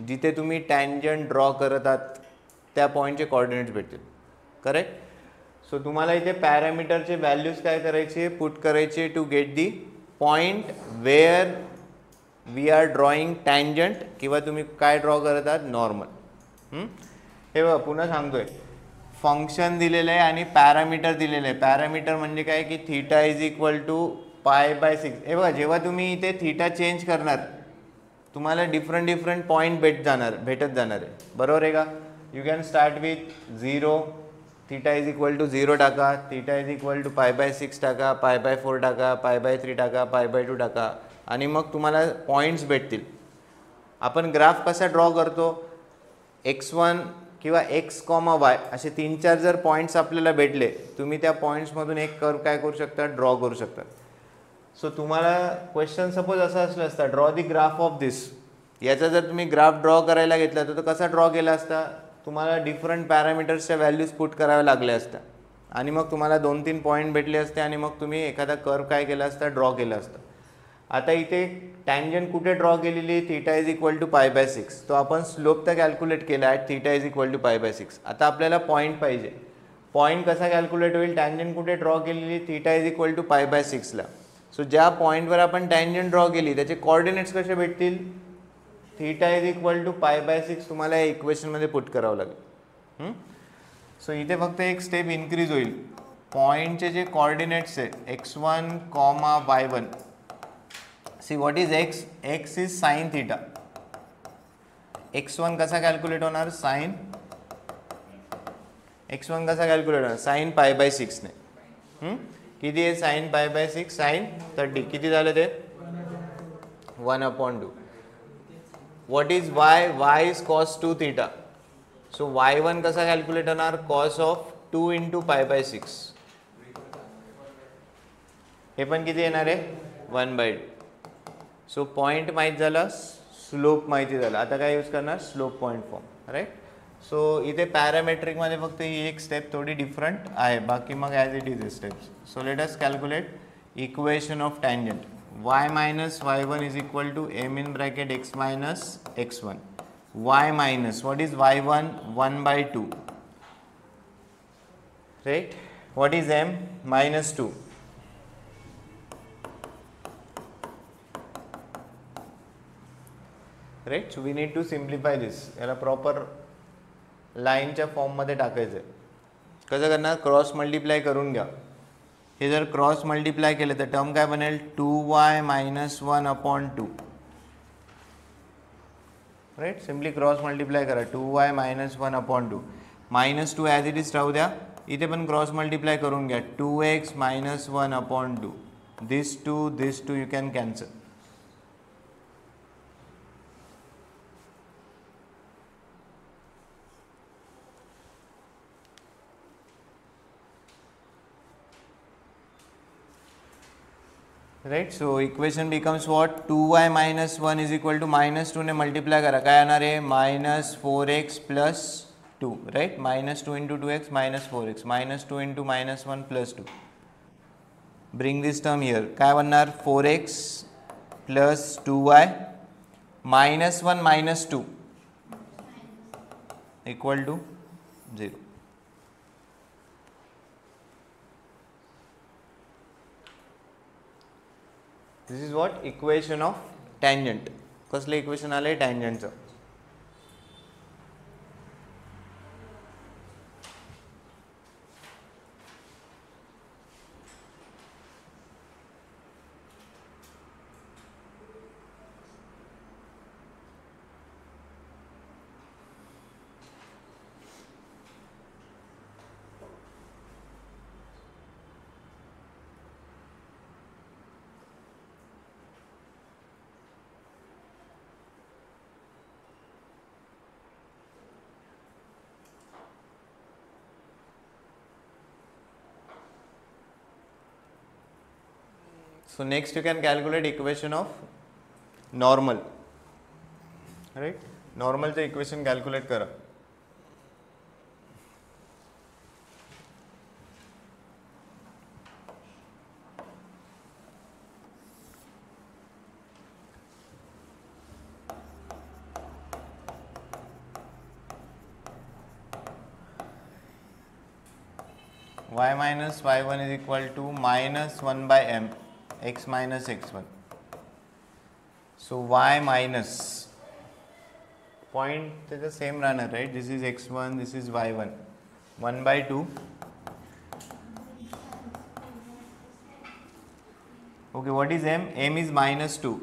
जिथे तुम्ही टँजंट ड्रॉ करत आहात त्या पॉईंटचे कोऑर्डिनेट्स भेटतील, करेक्ट? सो तुम्हाला इथे पॅरामीटरचे व्हॅल्यूज काय करायचे? पुट करायचे to get the point where we are drawing tangent, किंवा तुम्ही काय ड्रॉ करत आहात? नॉर्मल. हे बघा, पुन्हा सांगतोय, फंक्शन दिलेलं आहे आणि पॅरामीटर दिलेलं आहे. पॅरामीटर म्हणजे काय की theta is equal to pi by 6. हे बघा, जेव्हा तुम्ही इथे थीटा चेंज करणार तुम्हाला डिफरंट पॉईंट भेटत जाणार आहे, बरोबर आहे का? You can start with 0, theta is equal to 0 टाका, theta is equal to pi by 6 टाका, पाय बाय 4 टाका, पाय बाय 3 टाका, पाय बाय 2 टाका, आणि मग तुम्हाला पॉईंट्स भेटतील. आपण ग्राफ कसा ड्रॉ करतो? x1 किंवा x, y असे 3-4 जर पॉईंट्स आपल्याला भेटले, तुम्ही त्या पॉईंट्समधून एक कर्व काय करू शकता? ड्रॉ करू शकता. सो तुम्हाला क्वेश्चन सपोज असा असला असता, draw the graph of this. याचा जर तुम्ही ग्राफ ड्रॉ करायला घेतला तर तो कसा ड्रॉ केला असता? तुम्हाला डिफरंट पॅरामीटर्सच्या व्हॅल्यूज पुट कराव्या लागल्या असत्या आणि मग तुम्हाला 2-3 पॉईंट भेटले असते आणि मग तुम्ही एखादा कर्व काय केला असता? ड्रॉ केला असता. आता इथे टँजंट कुठे ड्रॉ केलेली? Theta is equal to pi by 6. तो आपण स्लोप तर कॅल्क्युलेट केला at theta is equal to pi by 6. आता आपल्याला पॉईंट पाहिजे. पॉईंट कसा कॅल्क्युलेट होईल? टँजंट कुठे ड्रॉ केलेली? Theta is equal to pi by 6ला. सो ज्या पॉईंटवर आपण टँजंट ड्रॉ केली त्याचे कोऑर्डिनेट्स कसे भेटतील? Theta is equal to pi by 6 तुम्हाला या इक्वेशनमध्ये पुट करावं लागेल. सो इथे फक्त एक स्टेप इन्क्रीज होईल. पॉईंटचे जे कोऑर्डिनेट्स आहे x1, y1. See what is x? x is sine theta. x1 कसा कॅल्क्युलेट होणार? साइन. x1 कसा कॅल्क्युलेट होणार? साइन पाय बाय 6 ने. किती आहे साइन पाय बाय 6? साइन 30. किती झालं ते? 1/2. What is y? y is cos 2 theta. So y1 कसा कॅल्क्युलेट होणार? cos of 2 into pi by 6. हे पण किती येणार आहे? 1/2. सो पॉईंट माहीत झाला, स्लोप माहिती झाला. आता काय यूज करणार? Slope point form, right? So इथे पॅरामेट्रिकमध्ये फक्त ही एक स्टेप थोडी डिफरंट आहे, बाकी मग as it is steps. So let us calculate equation of tangent. y minus y1 is equal to m in bracket x minus x1. y minus, what is y1? 1/2, right? What is m? Minus 2. Right. So we need to simplify this. याला proper लाईनच्या फॉर्ममध्ये टाकायचं आहे. कसं करणार, cross multiply करून घ्या. हे जर क्रॉस मल्टिप्लाय केलं तर टर्म काय बनेल, 2y minus 1 upon 2. Right. Simply cross multiply करा. 2y minus 1 upon 2. Minus 2 as it is राहू द्या. इथे पण क्रॉस मल्टिप्लाय करून घ्या. 2x minus 1 upon 2. This 2 you can cancel. Right. So equation becomes what, 2y minus 1 is equal to minus 2 ने multiply करा, काय येणार आहे, minus 4x plus 2. Right. Minus 2 into 2x minus 4x, minus 2 into minus 1 plus 2. Bring this term here, काय बनणार, 4x plus 2y minus 1 minus 2 equal to 0. This is what, equation of tangent. कसलं इक्वेशन आलं आहे, टँजंटचं. So next you can calculate equation of normal. Right. Normal चं equation calculate करा. y minus y1 is equal to minus 1 by m x minus x1. So y minus point त्याचा same राहणार, right. This is x1, this is y1. 1 by 2. Okay, what is m? m is minus 2.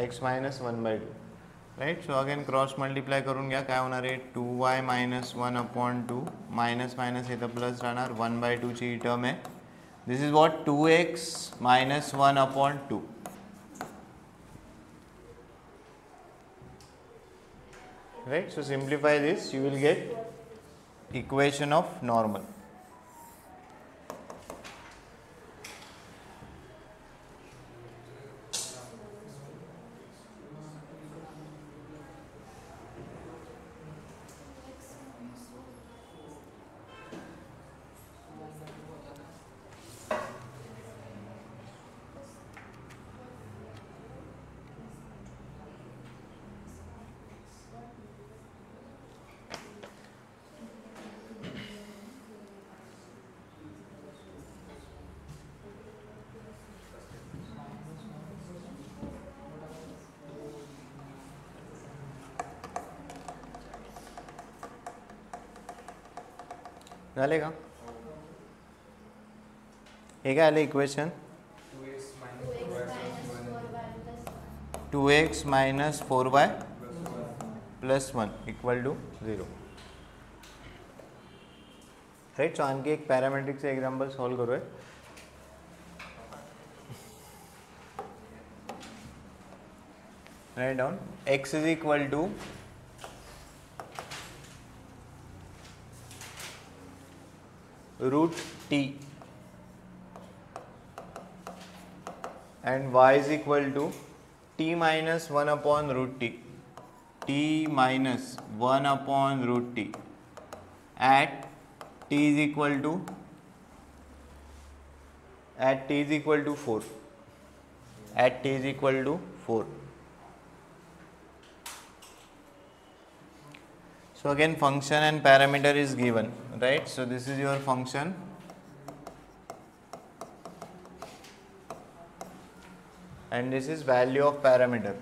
x minus 1 by 2. Right. So again cross multiply करून घ्या, काय होणार आहे, 2y minus 1 upon 2 minus minus इथं plus राहणार, 1 by 2 ची ही टर्म आहे. This is what, 2x minus 1 upon 2. Right. So simplify this, you will get equation of normal. झाले का? हे काय आलं equation, 2x minus 4y plus 1 equal to 0. Right. So आणखी एक पॅरामेट्रिकचं एक्झाम्पल सॉल्व करूया. Write down, x is equal to root t and y is equal to t minus 1 upon root t. T minus 1 upon root t at t is equal to 4. At t is equal to 4. So again function and parameter is given, right. So this is your function and this is value of parameter.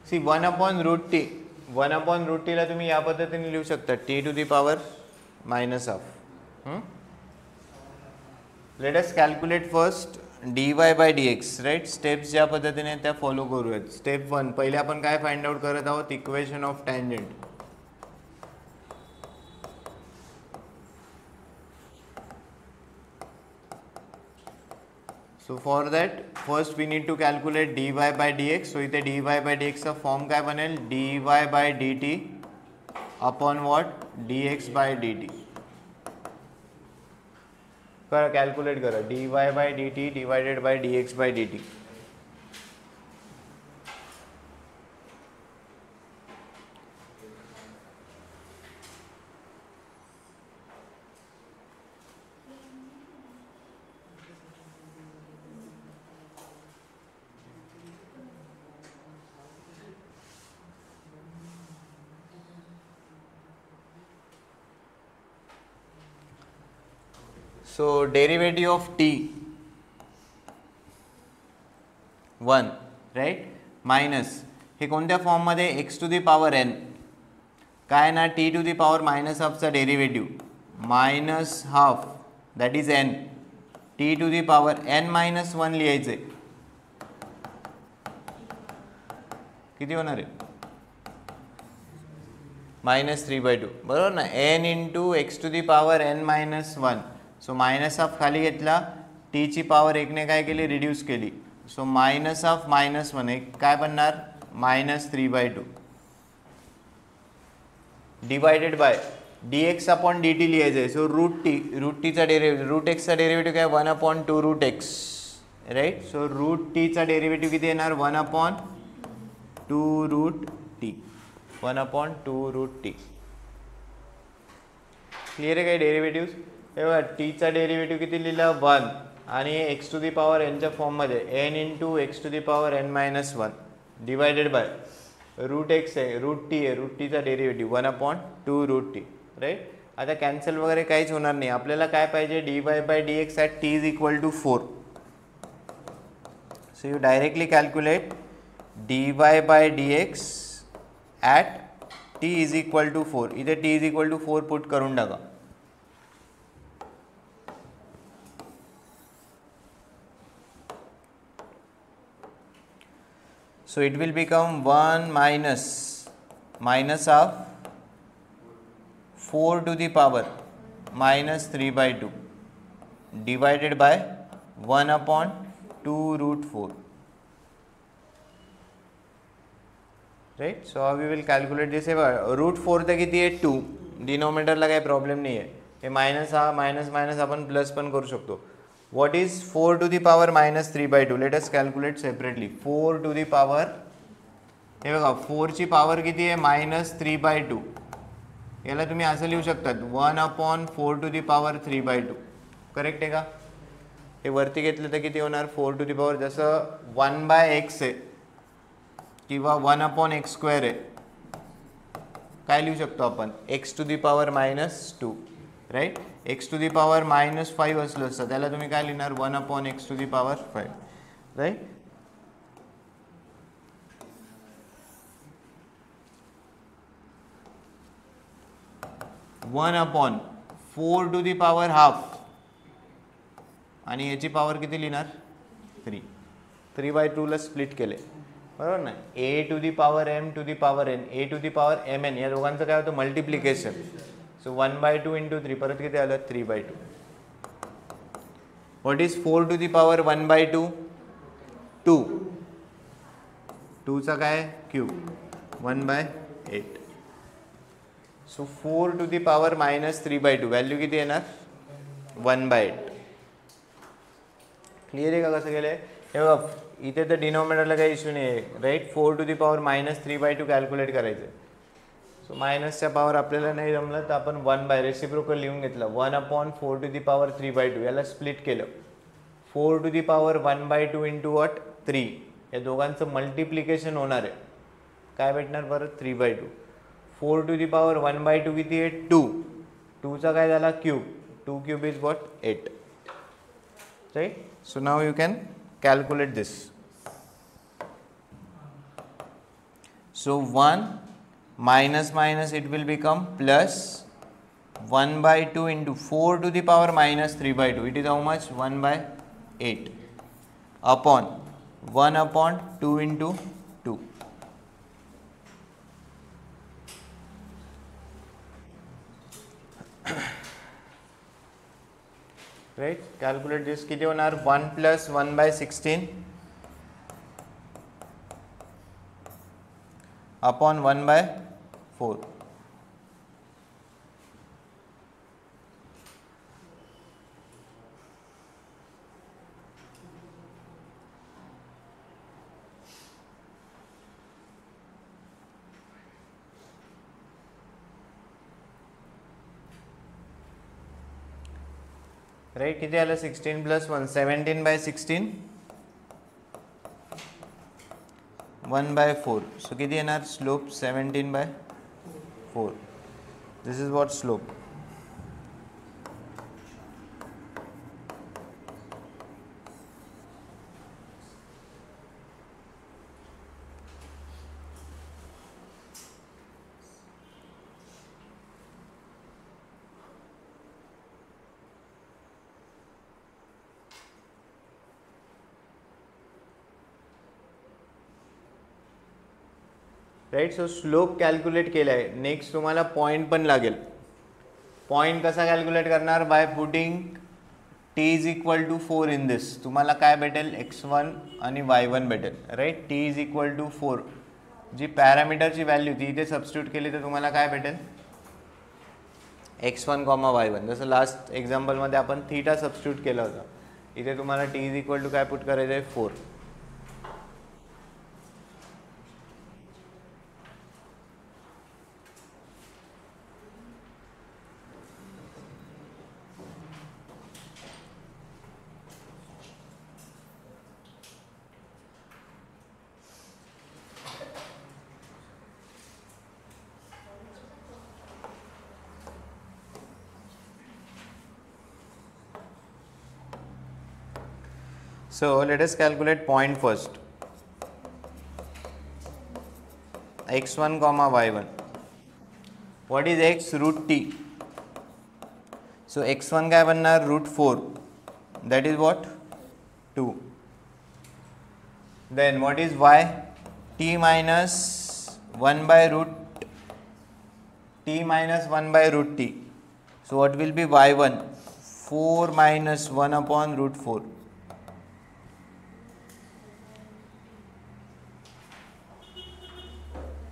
See 1 upon root t. 1 upon root t ला तुम्ही या पद्धतीने लिहू शकता t to the power minus half. Let us calculate first dy by dx, right? Steps ज्या पद्धतीने त्या follow करूयात. Step 1 पहिले आपण काय फाइंड आउट करत आहोत? Equation of tangent. So for that first we need to calculate dy by dx. So इथे dy by dx चा फॉर्म काय बनेल? dy by dt upon what? dx by dt. करा कॅल्क्युलेट करा dy by dt divided by dx by dt. So derivative of t 1, right, minus हे कोणत्या form मध्ये? x to the power n. काय ना t to the power minus half चा derivative minus half that is n, t to the power n minus 1 लिहायचे. किती होणार आहे? -3/2 बरोबर ना. n into x to the power n minus 1. So minus half खाली घेतला, टी ची पॉवर 1 ने काय केली? रिड्यूस केली. सो मायनस हाफ -1 काय बनणार? -3/2 divided by dx upon dt लिहायचं. सो रूट टी चा डेरिव्हेटिव्ह, रूट x चा डेरिव्हेटिव्ह काय? 1/2 root x, right. So root t चा डेरिव्हेटिव्ह किती येणार? 1/2 root t. 1/2 root t. Clear आहे काय डेरिव्हेटिव्ह? तेव्हा टी चा डेरिव्हेटिव्ह किती लिहिला? 1 आणि x to the power n च्या फॉर्म मध्ये n into x to the power n minus 1 divided by root x आहे, रूट टी आहे, रूट टी चा डेरिव्हेटिव्ह 1/2 रूट टी, राईट. आता कॅन्सल वगैरे काहीच होणार नाही. आपल्याला काय पाहिजे? dy by dx at t is equal to 4. So you directly calculate dy by dx at t is equal to 4. इथे t is equal to 4 put करून टाका. So it will become 1 minus of 4 to the power minus 3/2 divided by 1/2 root 4. Right? So how we will calculate this? Root 4 तर किती आहे? 2. डिनोमिनेटरला काही problem नाही आहे. हे minus हा मायनस आपण प्लस पण करू शकतो. What is 4 to the power minus 3/2? Let us calculate separately. 4 to the power, हे बघा 4 ची पॉवर किती आहे? -3/2. याला तुम्ही असं लिहू शकतात 1/4 to the power 3/2. करेक्ट आहे का? हे वरती घेतलं तर किती होणार? 4 to the power, जसं 1/x आहे किंवा 1/x² आहे, काय लिहू शकतो आपण? x to the power -2, right. x to the power -5 असलं असतं त्याला तुम्ही काय लिहिणार? 1/x to the power 5, right. One upon 4 to the power half आणि याची पॉवर किती लिहिणार? 3. 3/2 ला स्प्लिट केले, बरोबर ना. a to the power m to the power n, a to the power mn, या दोघांचं काय होतं? मल्टिप्लिकेशन. सो 1/2 इंटू 3, परत किती आलं? 3/2. What is 4 to the power 1/2? 2. 2 चा काय? Cube, 1/8. So 4 to the power -3/2 value किती येणार? 1/8. क्लिअर आहे का कसं केलंय? हे बघा इथे तर डिनोमिनेटरला काही इश्यू नाही आहे, right. 4 to the power -3/2 calculate करायचं. सो मायनसच्या पावर आपल्याला नाही जमलं तर आपण 1 बाय रेसिप्रोकल लिहून घेतलं 1/4⁵ याला स्प्लिट केलं 4⁵ इंटू वॉट 3 या दोघांचं मल्टिप्लिकेशन होणार आहे काय भेटणार बरं 3/2 4⁵ किती आहे 2 2चा काय झाला cube 2 cube is what 8 right so now you can calculate this so 1 minus minus it will become plus 1/2 into 4⁻³ it is how much 1/8 upon 1/2 into 2 right calculate this किती होणार 1 plus 1/16 upon 1/4 राईट किती आलं 16 plus 1 17/16 1/4 so किती येणार slope 17/4 this is what slope right so slope calculate केला आहे next तुम्हाला point पण लागेल पॉईंट कसा कॅल्क्युलेट करणार by putting t is equal to 4 in this तुम्हाला काय भेटेल x1 आणि y1 भेटेल right t is equal to 4 जी पॅरामीटरची व्हॅल्यू ती इथे सबस्टिट्यूट केली तर तुम्हाला काय भेटेल x1, y1 जसं लास्ट एक्झाम्पलमध्ये आपण थीटा सबस्टिट्यूट केला होता इथे तुम्हाला t इज इक्वल टू काय पुट करायचं आहे 4 So let us calculate point first. x1, y1. What is x root t? So x1 काय बनणार root 4. That is what 2. Then what is y? t minus 1 by root t minus 1 by root t. So what will be y1? 4 minus 1 upon root 4.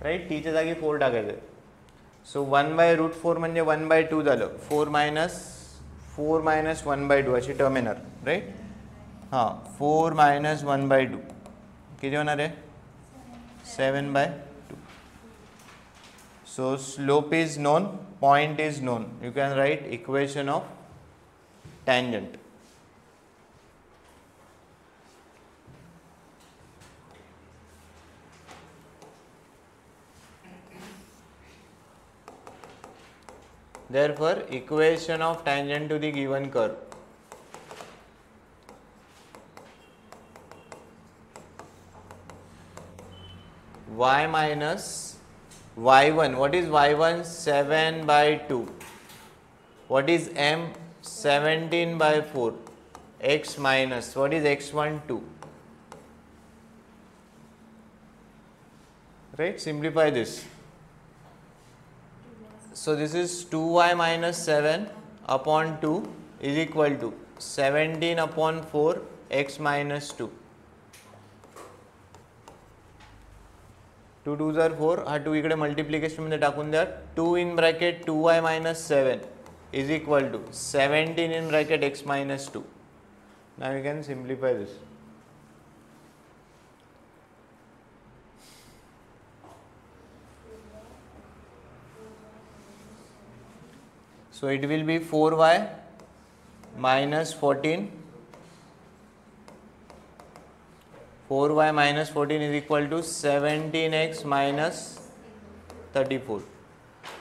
Right टीच्या जागी 4 टाकायचं सो 1/√4 म्हणजे 1/2 झालं 4 minus 1/2 अशी term येणार right हां 4 मायनस 1/2 किती होणार आहे 7/2 सो slope is known point is known you can write equation of tangent Therefore, equation of tangent to the given curve. Y minus y1. What is y1? 7/2. What is m? 17/4. X minus. What is x1? 2. Right? Simplify this. So this is 2y minus 7 upon 2 is equal to 17 upon 4 x minus 2. 2 2s are 4 हा 2 इकडे multiplication मध्ये टाकून द्या 2 in bracket 2y minus 7 is equal to 17 in bracket x minus 2. Now you can simplify this. So it will be 4y minus 14. 4y minus 14 is equal to 17x minus 34.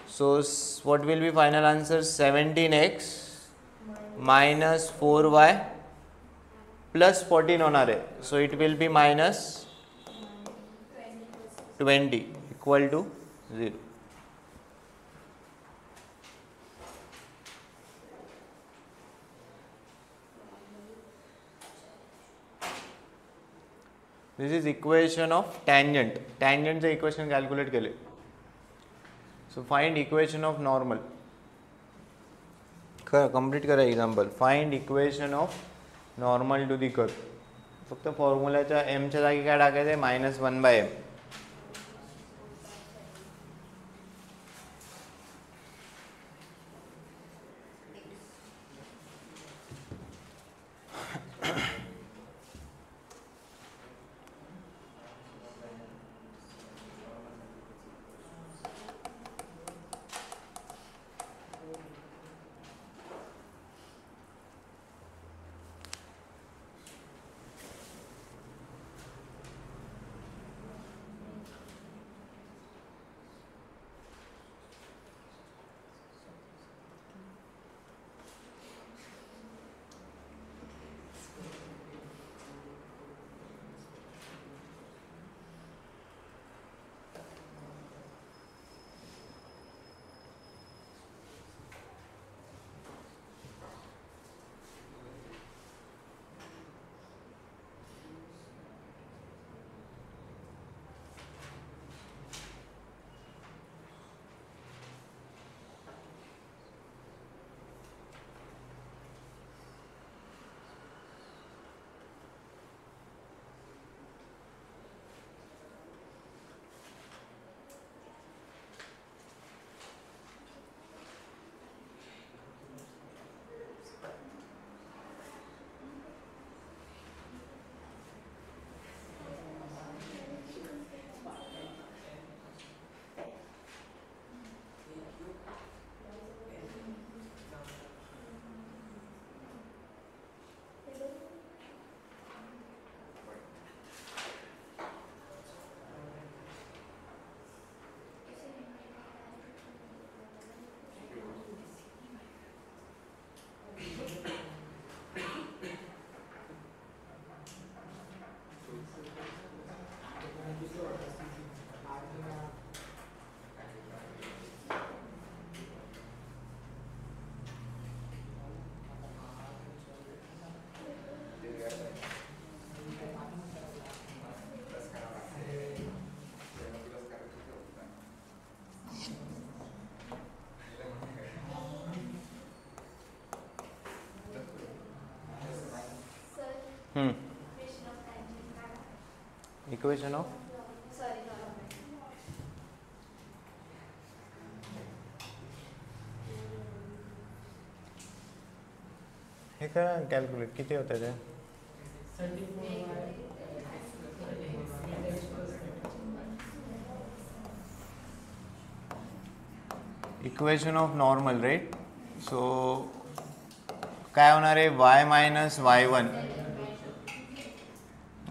So what will be final answer? 17x minus 4y plus 14 होना रहे. So it will be minus 20 equal to 0. This is equation of tangent. Tangent चे equation calculate केले. So find equation of normal. Complete करा example. Find equation of normal to the curve. फक्त फॉर्म्युलाच्या m च्या जागी काय टाकायचे? -1/m. Equation of हे करा calculate किती होतं ते equation of normal right so काय होणार आहे y मायनस y1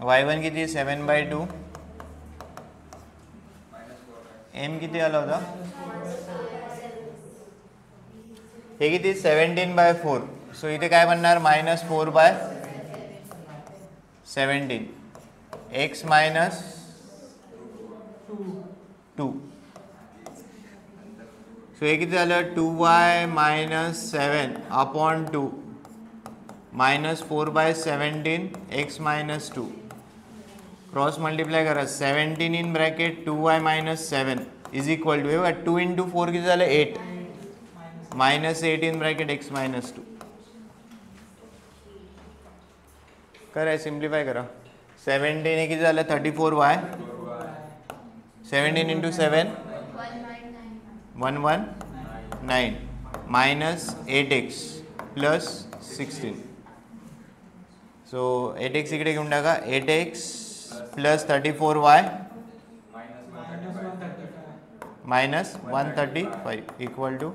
y1 किती 7/2 m किती आला होता हे किती 17/4 सो इथे काय बनणार -4/17 x मायनस 2 सो हे किती झालं 2y minus 7/2 -4/17 x minus 2 cross multiply करा 17 in bracket 2y minus 7 is equal to हे बघा 2 × 4 किती झालं 8 -8 इन ब्रॅकेट x मायनस 2 करा सिम्प्लिफाय करा 17 हे किती झालं 34y 17 × 7 119 minus 8x plus 16 so 8x इकडे घेऊन टाका 8x plus 34y minus 135 equal to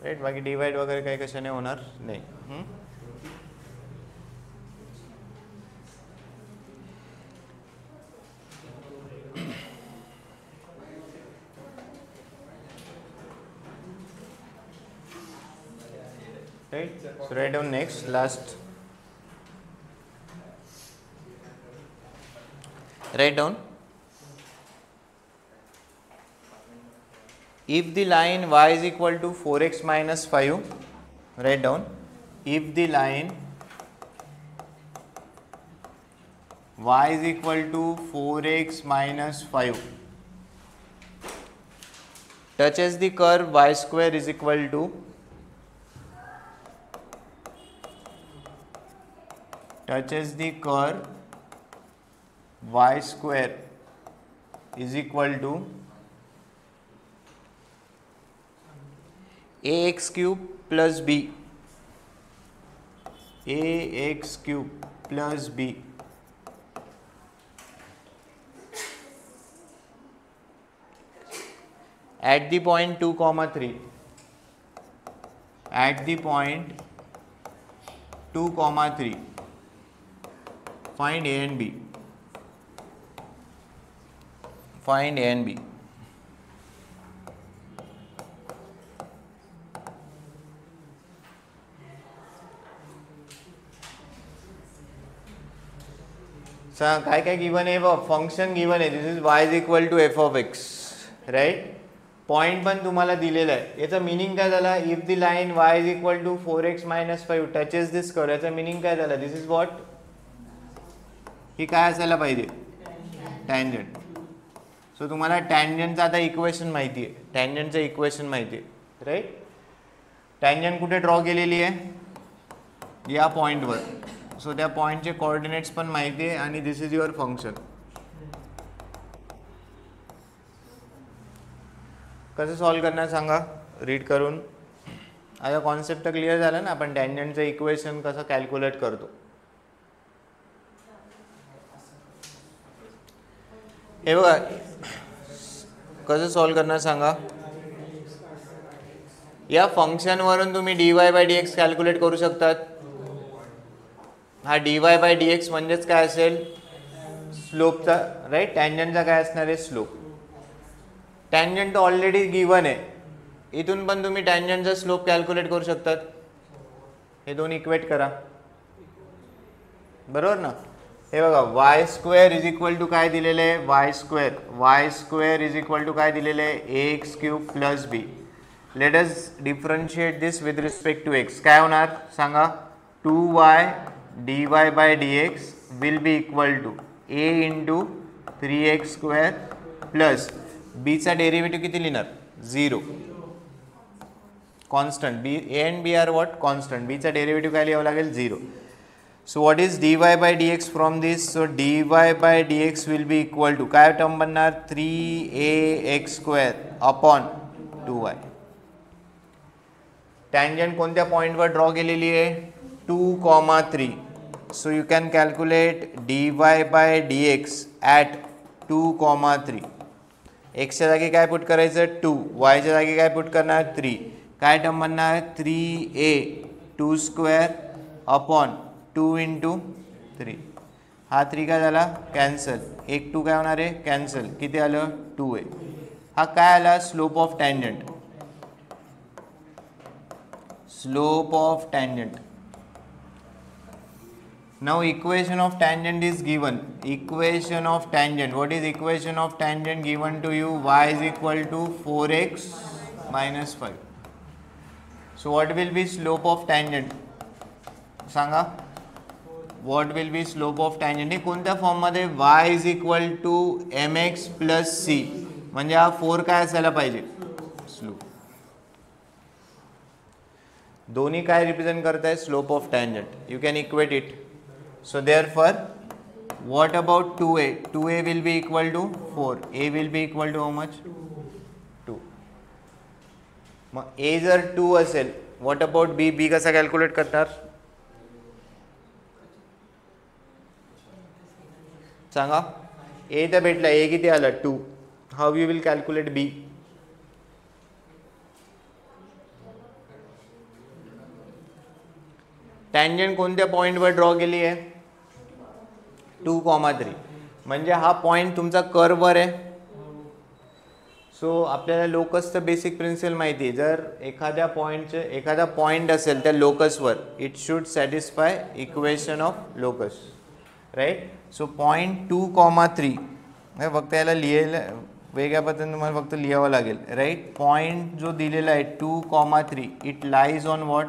right. बाकी डिवाइड वगैरे काही कशाने होणार नाही. Right. So write down next, last. Write down. If the line y is equal to 4x minus 5, write down. If the line y is equal to 4x minus 5 touches the curve y square is equal to y square is equal to ax cube plus b, ax cube plus b at the point 2, 3, at the point 2, 3, find a and b, find a and b. काय काय given आहे बघ, function given आहे, this is y is equal to f of x, right. Point पण तुम्हाला दिलेला आहे. याचा मिनिंग काय झाला, if the line y is equal to 4x minus 5 touches this curve, याचा मिनिंग काय झाला, दिस इज व्हॉट, ही काय असायला पाहिजे, टँजंट. सो तुम्हाला टँजंटचं आता इक्वेशन माहिती आहे, टँजंटचं इक्वेशन माहिती आहे, राईट. टँजंट कुठे ड्रॉ केलेली आहे, या पॉईंटवर. सो त्या पॉईंटचे कोऑर्डिनेट्स पण माहिती आहे आणि दिस इज युअर फंक्शन. कसं सॉल्व करणार सांगा रीड करून. आता कॉन्सेप्ट क्लिअर झाला ना, आपण टँजंटचं इक्वेशन कसं कॅल्क्युलेट करतो. हे बघा कसं सॉल्व करणार सांगा. या फंक्शनवरून तुम्ही dy बाय dx कॅल्क्युलेट करू शकतात. हा dy बाय dx म्हणजेच काय असेल, स्लोपचा, राईट. टँजंटचा काय असणार आहे, स्लोप. टँजंट ऑलरेडी गिवन आहे, इथून पण तुम्ही टँजंटचा स्लोप कॅल्क्युलेट करू शकतात. हे दोन इक्वेट करा, बरोबर ना. हे बघा y square is equal to काय दिलेलं आहे, y square is equal to काय दिलेलं आहे, x cube plus b. Let us differentiate this with respect to x. काय होणार सांगा, 2y dy by dx will be equal to a into 3x square plus बीचा डेरिव्हेटिव्ह किती लिहिणार, 0. Constant b, a and b are what, constant. बीचा derivative काय लिहावं लागेल, 0. So what is dy by dx from this, so dy by dx will be equal to काय term बनणार, 3ax square upon 2y. Tangent कोणत्या पॉईंटवर draw केलेली आहे, 2, 3. So you can calculate dy by dx at 2, 3. एक्सच्या जागी काय put करायचं, 2. वायच्या जागी काय पुट करणार, 3. काय टर्म बनणार, 3a 2 स्क्वेअर अपॉन 2 इंटू 3. हा 3 काय झाला, कॅन्सल. 1 2 काय होणार आहे, कॅन्सल. किती आलं, 2a. हा काय आला, slope of tangent, slope of tangent. Now equation of tangent is given. Equation of tangent. What is equation of tangent given to you? Y is equal to 4x minus 5. So what will be slope of tangent? Sanga. What will be slope of tangent? हे कोणत्या form मध्ये, y is equal to mx plus c. म्हणजे हा 4 काय असायला पाहिजे, slope. दोन्ही काय represent करताय, slope of tangent. You can equate it. So therefore, what about 2a? 2a will be equal to 4. A will be equal to how much? 2. Mug a जर 2 असेल, what about b? b कसा calculate करणार सांगा. a तर भेटला, a किती आला, 2. How you will calculate b? Tangent कोणत्या पॉईंटवर ड्रॉ केली आहे 2,3 म्हणजे हा पॉईंट तुमचा कर्ववर आहे. सो आपल्याला लोकसचं बेसिक प्रिन्सिपल माहिती आहे. जर एखादा पॉईंट असेल त्या लोकसवर it should satisfy equation of locus right. So point 2,3 फक्त याला लिहायला वेगळ्या पद्धतीने तुम्हाला फक्त लिहावं लागेल राईट. पॉईंट जो दिलेला आहे 2,3 it lies on what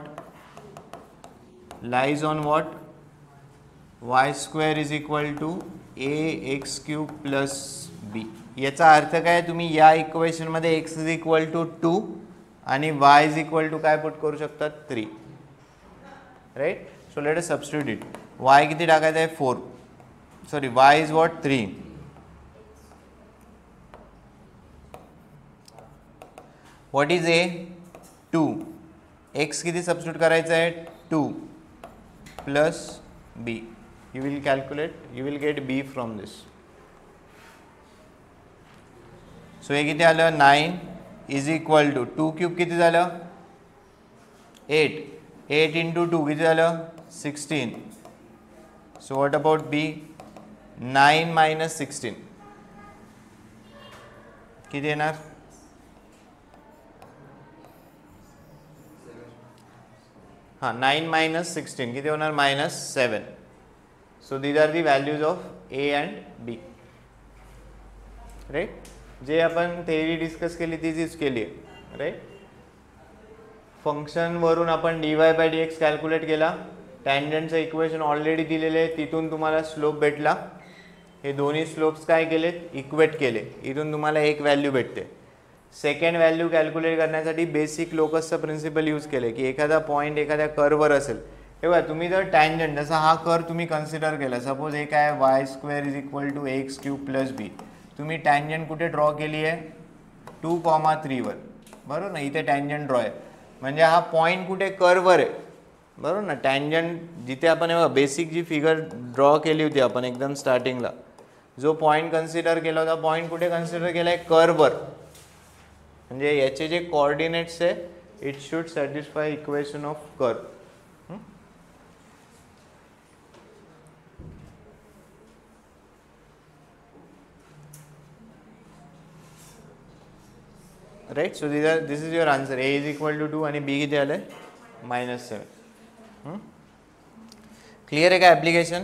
y square is equal to ax³ plus b. याचा अर्थ काय तुम्ही या इक्वेशनमध्ये x इज इक्वल टू 2 आणि y इज इक्वल टू काय पुट करू शकता 3 right. So let us substitute it. y किती टाकायचं आहे 4 sorry y is what 3. What is a 2. x किती सबस्टिट्यूट करायचं आहे 2 plus b. You will calculate, you will get b from this. So हे किती आलं 9 इज इक्वल टू 2³ किती झालं 8. 8 into 2 किती झालं 16. So what about b 9 minus 16 किती येणार हां 9 minus 16 किती होणार -7. So these are the values of a and b right. जे आपण थेअरी डिस्कस केली तीच यूज केली आहे राईट. फंक्शन वरून आपण dy/dx कॅल्क्युलेट केला. टँजंटचं इक्वेशन ऑलरेडी दिलेले आहे तिथून तुम्हाला स्लोप भेटला. हे दोन्ही स्लोप्स काय केलेत इक्वेट केले. इथून तुम्हाला एक व्हॅल्यू भेटते. सेकंड व्हॅल्यू कॅल्क्युलेट करण्यासाठी बेसिक लोकसचं प्रिन्सिपल यूज केले की एखादा पॉईंट एखाद्या कर्ववर असेल. हे बघा तुम्ही जर टँजंट जसा हा कर्व तुम्ही कन्सिडर केला सपोज हे काय y square is equal to ax³ plus b. तुम्ही टँजंट कुठे ड्रॉ केली आहे 2,3 वर बरोबर ना. इथे टँजंट ड्रॉ आहे म्हणजे हा पॉईंट कुठे कर्ववर आहे बरोबर ना. टँजंट जिथे आपण हे बघा बेसिक जी फिगर ड्रॉ केली होती आपण एकदम स्टार्टिंगला जो पॉईंट कन्सिडर केला होता पॉईंट कुठे कन्सिडर केला आहे कर्ववर. म्हणजे याचे जे कोऑर्डिनेट्स आहे it should satisfy equation of curve. Right. So this is your answer. a is equal to 2 आणि b किती आलं आहे -7. क्लिअर आहे का ॲप्लिकेशन.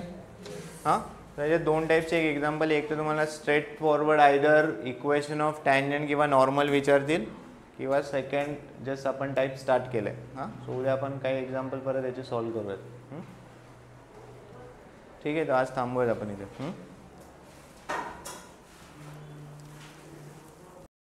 हां त्याचे दोन टाईपचे एक एक्झाम्पल. एक तर तुम्हाला straight forward either equation of tangent किंवा नॉर्मल विचारतील किंवा सेकंड जस्ट आपण टाईप स्टार्ट केलं आहे. हां सो उद्या आपण काही एक्झाम्पल परत याचे सॉल्व्ह करूयात. ठीक आहे तर आज थांबूयात आपण इथे.